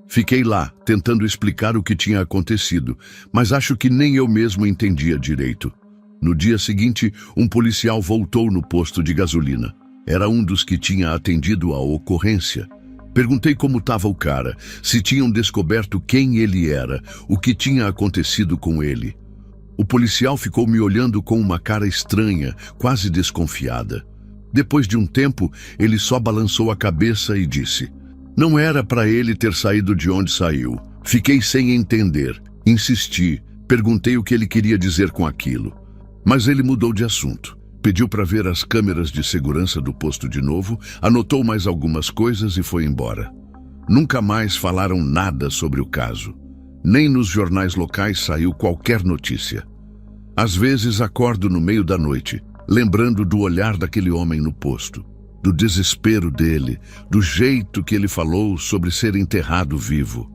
Fiquei lá, tentando explicar o que tinha acontecido, mas acho que nem eu mesmo entendia direito. No dia seguinte, um policial voltou no posto de gasolina. Era um dos que tinha atendido à ocorrência. Perguntei como estava o cara, se tinham descoberto quem ele era, o que tinha acontecido com ele. O policial ficou me olhando com uma cara estranha, quase desconfiada. Depois de um tempo, ele só balançou a cabeça e disse: não era para ele ter saído de onde saiu. Fiquei sem entender. Insisti, perguntei o que ele queria dizer com aquilo. Mas ele mudou de assunto. Pediu para ver as câmeras de segurança do posto de novo, anotou mais algumas coisas e foi embora. Nunca mais falaram nada sobre o caso. Nem nos jornais locais saiu qualquer notícia. Às vezes acordo no meio da noite, lembrando do olhar daquele homem no posto, do desespero dele, do jeito que ele falou sobre ser enterrado vivo.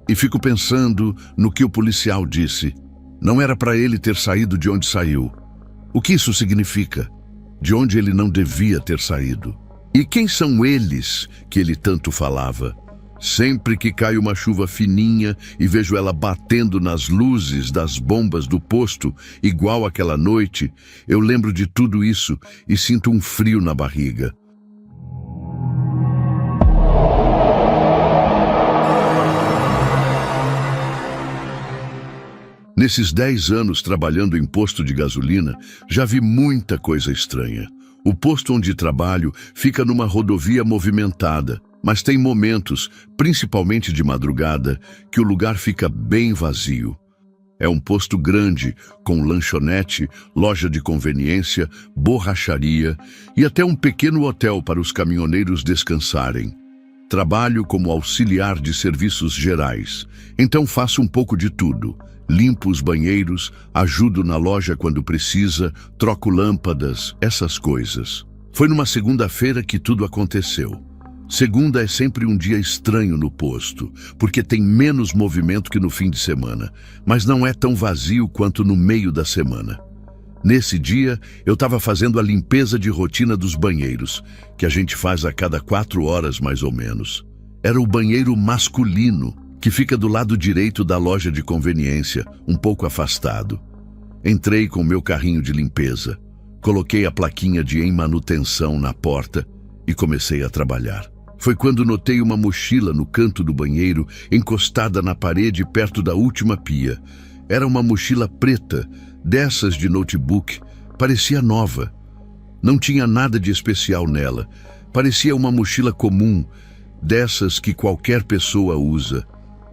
E fico pensando no que o policial disse. Não era para ele ter saído de onde saiu. O que isso significa? De onde ele não devia ter saído? E quem são eles que ele tanto falava? Sempre que cai uma chuva fininha e vejo ela batendo nas luzes das bombas do posto, igual aquela noite, eu lembro de tudo isso e sinto um frio na barriga. Nesses 10 anos trabalhando em posto de gasolina, já vi muita coisa estranha. O posto onde trabalho fica numa rodovia movimentada, mas tem momentos, principalmente de madrugada, que o lugar fica bem vazio. É um posto grande, com lanchonete, loja de conveniência, borracharia e até um pequeno hotel para os caminhoneiros descansarem. Trabalho como auxiliar de serviços gerais, então faço um pouco de tudo. Limpo os banheiros, ajudo na loja quando precisa, troco lâmpadas, essas coisas. Foi numa segunda-feira que tudo aconteceu. Segunda é sempre um dia estranho no posto, porque tem menos movimento que no fim de semana, mas não é tão vazio quanto no meio da semana. Nesse dia, eu estava fazendo a limpeza de rotina dos banheiros, que a gente faz a cada 4 horas mais ou menos. Era o banheiro masculino, que fica do lado direito da loja de conveniência, um pouco afastado. Entrei com meu carrinho de limpeza, coloquei a plaquinha de em manutenção na porta e comecei a trabalhar. Foi quando notei uma mochila no canto do banheiro, encostada na parede perto da última pia. Era uma mochila preta, dessas de notebook, parecia nova. Não tinha nada de especial nela, parecia uma mochila comum, dessas que qualquer pessoa usa.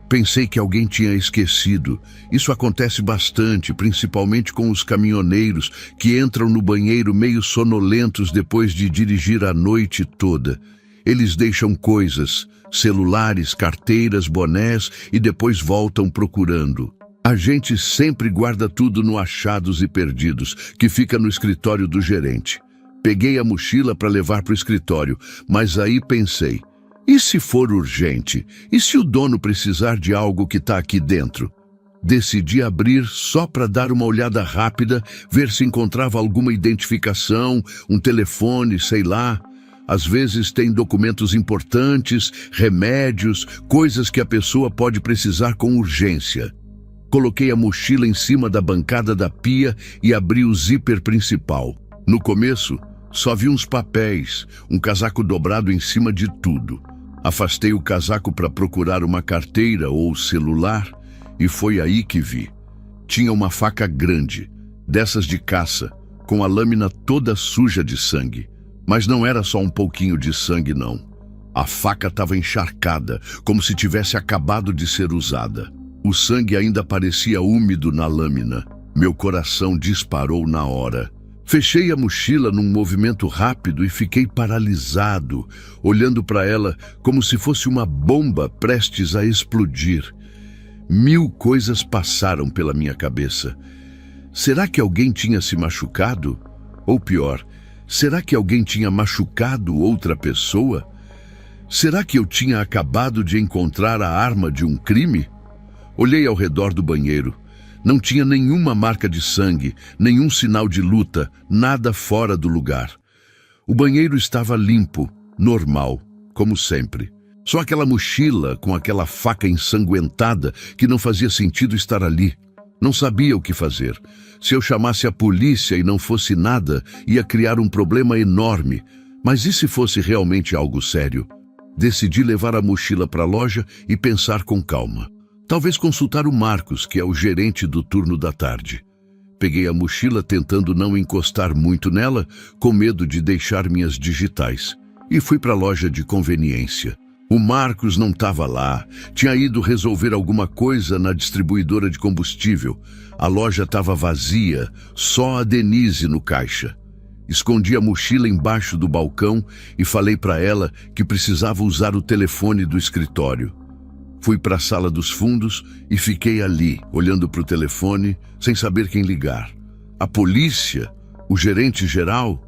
Pensei que alguém tinha esquecido. Isso acontece bastante, principalmente com os caminhoneiros que entram no banheiro meio sonolentos depois de dirigir a noite toda. Eles deixam coisas, celulares, carteiras, bonés e depois voltam procurando. A gente sempre guarda tudo no achados e perdidos, que fica no escritório do gerente. Peguei a mochila para levar para o escritório, mas aí pensei, e se for urgente? E se o dono precisar de algo que está aqui dentro? Decidi abrir só para dar uma olhada rápida, ver se encontrava alguma identificação, um telefone, sei lá. Às vezes tem documentos importantes, remédios, coisas que a pessoa pode precisar com urgência. Coloquei a mochila em cima da bancada da pia e abri o zíper principal. No começo, só vi uns papéis, um casaco dobrado em cima de tudo. Afastei o casaco para procurar uma carteira ou celular e foi aí que vi. Tinha uma faca grande, dessas de caça, com a lâmina toda suja de sangue. Mas não era só um pouquinho de sangue, não. A faca estava encharcada, como se tivesse acabado de ser usada. O sangue ainda parecia úmido na lâmina. Meu coração disparou na hora. Fechei a mochila num movimento rápido e fiquei paralisado, olhando para ela como se fosse uma bomba prestes a explodir. 1000 coisas passaram pela minha cabeça. Será que alguém tinha se machucado? Ou pior, será que alguém tinha machucado outra pessoa? Será que eu tinha acabado de encontrar a arma de um crime? Olhei ao redor do banheiro. Não tinha nenhuma marca de sangue, nenhum sinal de luta, nada fora do lugar. O banheiro estava limpo, normal, como sempre. Só aquela mochila com aquela faca ensanguentada que não fazia sentido estar ali. Não sabia o que fazer. Se eu chamasse a polícia e não fosse nada, ia criar um problema enorme. Mas e se fosse realmente algo sério? Decidi levar a mochila para a loja e pensar com calma. Talvez consultar o Marcos, que é o gerente do turno da tarde. Peguei a mochila tentando não encostar muito nela, com medo de deixar minhas digitais. E fui para a loja de conveniência. O Marcos não estava lá, tinha ido resolver alguma coisa na distribuidora de combustível. A loja estava vazia, só a Denise no caixa. Escondi a mochila embaixo do balcão e falei para ela que precisava usar o telefone do escritório. Fui para a sala dos fundos e fiquei ali, olhando para o telefone, sem saber quem ligar. A polícia? O gerente geral?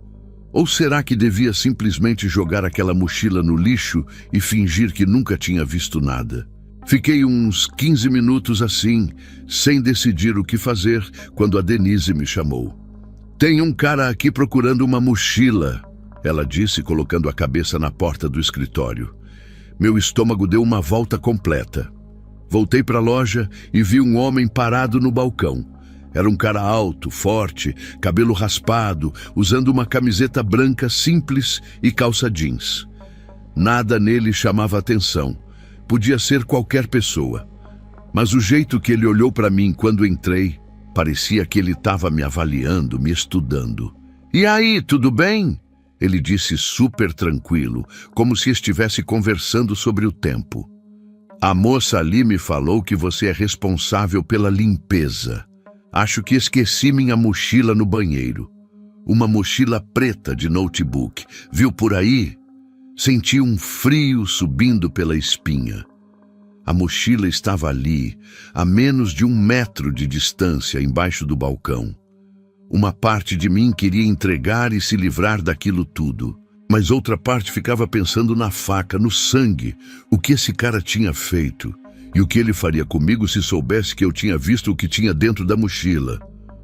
Ou será que devia simplesmente jogar aquela mochila no lixo e fingir que nunca tinha visto nada? Fiquei uns 15 minutos assim, sem decidir o que fazer, quando a Denise me chamou. "Tem um cara aqui procurando uma mochila", ela disse, colocando a cabeça na porta do escritório. Meu estômago deu uma volta completa. Voltei para a loja e vi um homem parado no balcão. Era um cara alto, forte, cabelo raspado, usando uma camiseta branca simples e calça jeans. Nada nele chamava atenção. Podia ser qualquer pessoa. Mas o jeito que ele olhou para mim quando entrei, parecia que ele estava me avaliando, me estudando. "E aí, tudo bem?" Ele disse super tranquilo, como se estivesse conversando sobre o tempo. "A moça ali me falou que você é responsável pela limpeza. Acho que esqueci minha mochila no banheiro. Uma mochila preta de notebook. Viu por aí?" Senti um frio subindo pela espinha. A mochila estava ali, a menos de 1 metro de distância, embaixo do balcão. Uma parte de mim queria entregar e se livrar daquilo tudo, mas outra parte ficava pensando na faca, no sangue, o que esse cara tinha feito e o que ele faria comigo se soubesse que eu tinha visto o que tinha dentro da mochila.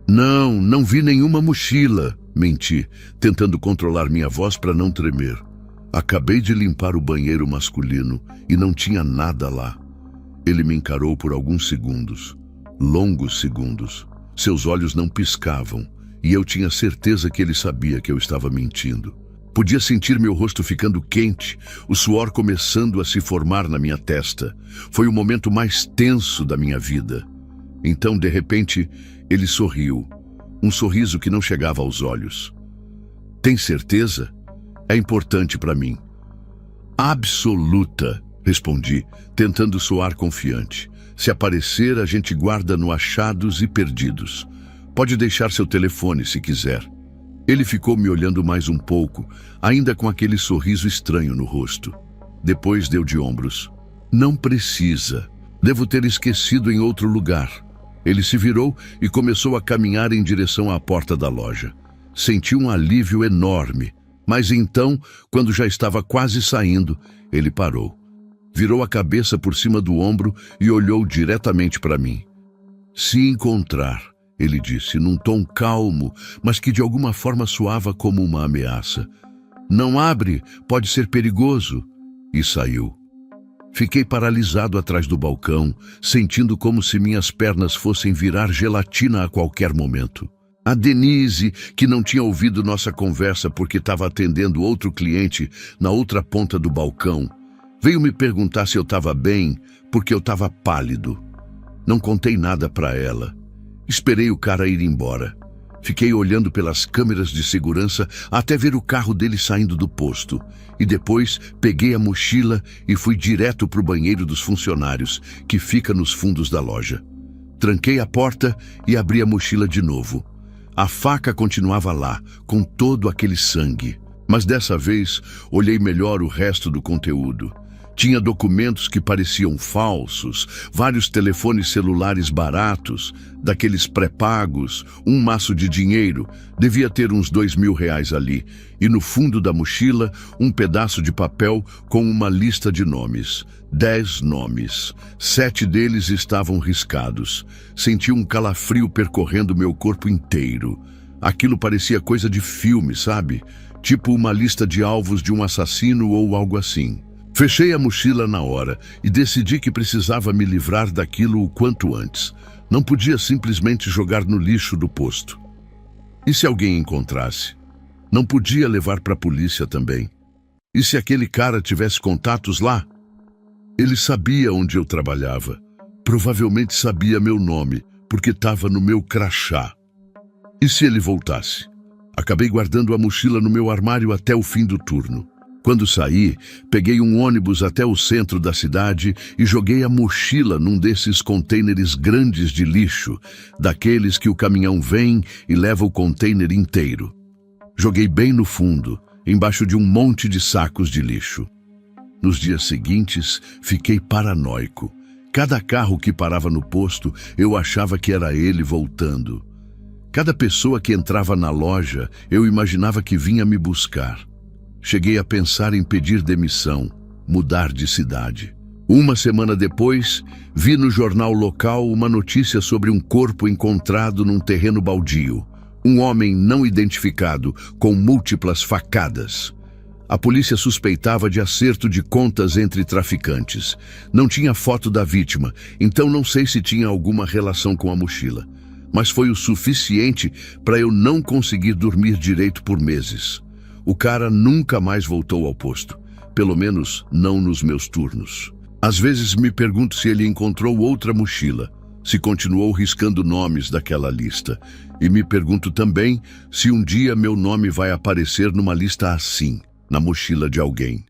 Não vi nenhuma mochila", menti, tentando controlar minha voz para não tremer. "Acabei de limpar o banheiro masculino e não tinha nada lá." Ele me encarou por alguns segundos, longos segundos. Seus olhos não piscavam, e eu tinha certeza que ele sabia que eu estava mentindo. Podia sentir meu rosto ficando quente, o suor começando a se formar na minha testa. Foi o momento mais tenso da minha vida. Então, de repente, ele sorriu, um sorriso que não chegava aos olhos. "Tem certeza? É importante para mim." "Absoluta", respondi, tentando soar confiante. "Se aparecer, a gente guarda no achados e perdidos. Pode deixar seu telefone se quiser." Ele ficou me olhando mais um pouco, ainda com aquele sorriso estranho no rosto. Depois deu de ombros. "Não precisa. Devo ter esquecido em outro lugar." Ele se virou e começou a caminhar em direção à porta da loja. Senti um alívio enorme, mas então, quando já estava quase saindo, ele parou. Virou a cabeça por cima do ombro e olhou diretamente para mim. "Se encontrar", ele disse, num tom calmo, mas que de alguma forma soava como uma ameaça. "Não abre, pode ser perigoso." E saiu. Fiquei paralisado atrás do balcão, sentindo como se minhas pernas fossem virar gelatina a qualquer momento. A Denise, que não tinha ouvido nossa conversa porque estava atendendo outro cliente na outra ponta do balcão, veio me perguntar se eu estava bem, porque eu estava pálido. Não contei nada para ela. Esperei o cara ir embora. Fiquei olhando pelas câmeras de segurança até ver o carro dele saindo do posto. E depois peguei a mochila e fui direto para o banheiro dos funcionários, que fica nos fundos da loja. Tranquei a porta e abri a mochila de novo. A faca continuava lá, com todo aquele sangue. Mas dessa vez, olhei melhor o resto do conteúdo. Tinha documentos que pareciam falsos, vários telefones celulares baratos, daqueles pré-pagos, um maço de dinheiro, devia ter uns R$2.000 ali, e no fundo da mochila, um pedaço de papel com uma lista de nomes. 10 nomes. 7 deles estavam riscados. Senti um calafrio percorrendo meu corpo inteiro. Aquilo parecia coisa de filme, sabe? Tipo uma lista de alvos de um assassino ou algo assim. Fechei a mochila na hora e decidi que precisava me livrar daquilo o quanto antes. Não podia simplesmente jogar no lixo do posto. E se alguém encontrasse? Não podia levar para a polícia também. E se aquele cara tivesse contatos lá? Ele sabia onde eu trabalhava. Provavelmente sabia meu nome, porque estava no meu crachá. E se ele voltasse? Acabei guardando a mochila no meu armário até o fim do turno. Quando saí, peguei um ônibus até o centro da cidade e joguei a mochila num desses contêineres grandes de lixo, daqueles que o caminhão vem e leva o contêiner inteiro. Joguei bem no fundo, embaixo de um monte de sacos de lixo. Nos dias seguintes, fiquei paranoico. Cada carro que parava no posto, eu achava que era ele voltando. Cada pessoa que entrava na loja, eu imaginava que vinha me buscar. Cheguei a pensar em pedir demissão, mudar de cidade. Uma semana depois, vi no jornal local uma notícia sobre um corpo encontrado num terreno baldio. Um homem não identificado, com múltiplas facadas. A polícia suspeitava de acerto de contas entre traficantes. Não tinha foto da vítima, então não sei se tinha alguma relação com a mochila. Mas foi o suficiente para eu não conseguir dormir direito por meses. O cara nunca mais voltou ao posto, pelo menos não nos meus turnos. Às vezes me pergunto se ele encontrou outra mochila, se continuou riscando nomes daquela lista. E me pergunto também se um dia meu nome vai aparecer numa lista assim, na mochila de alguém.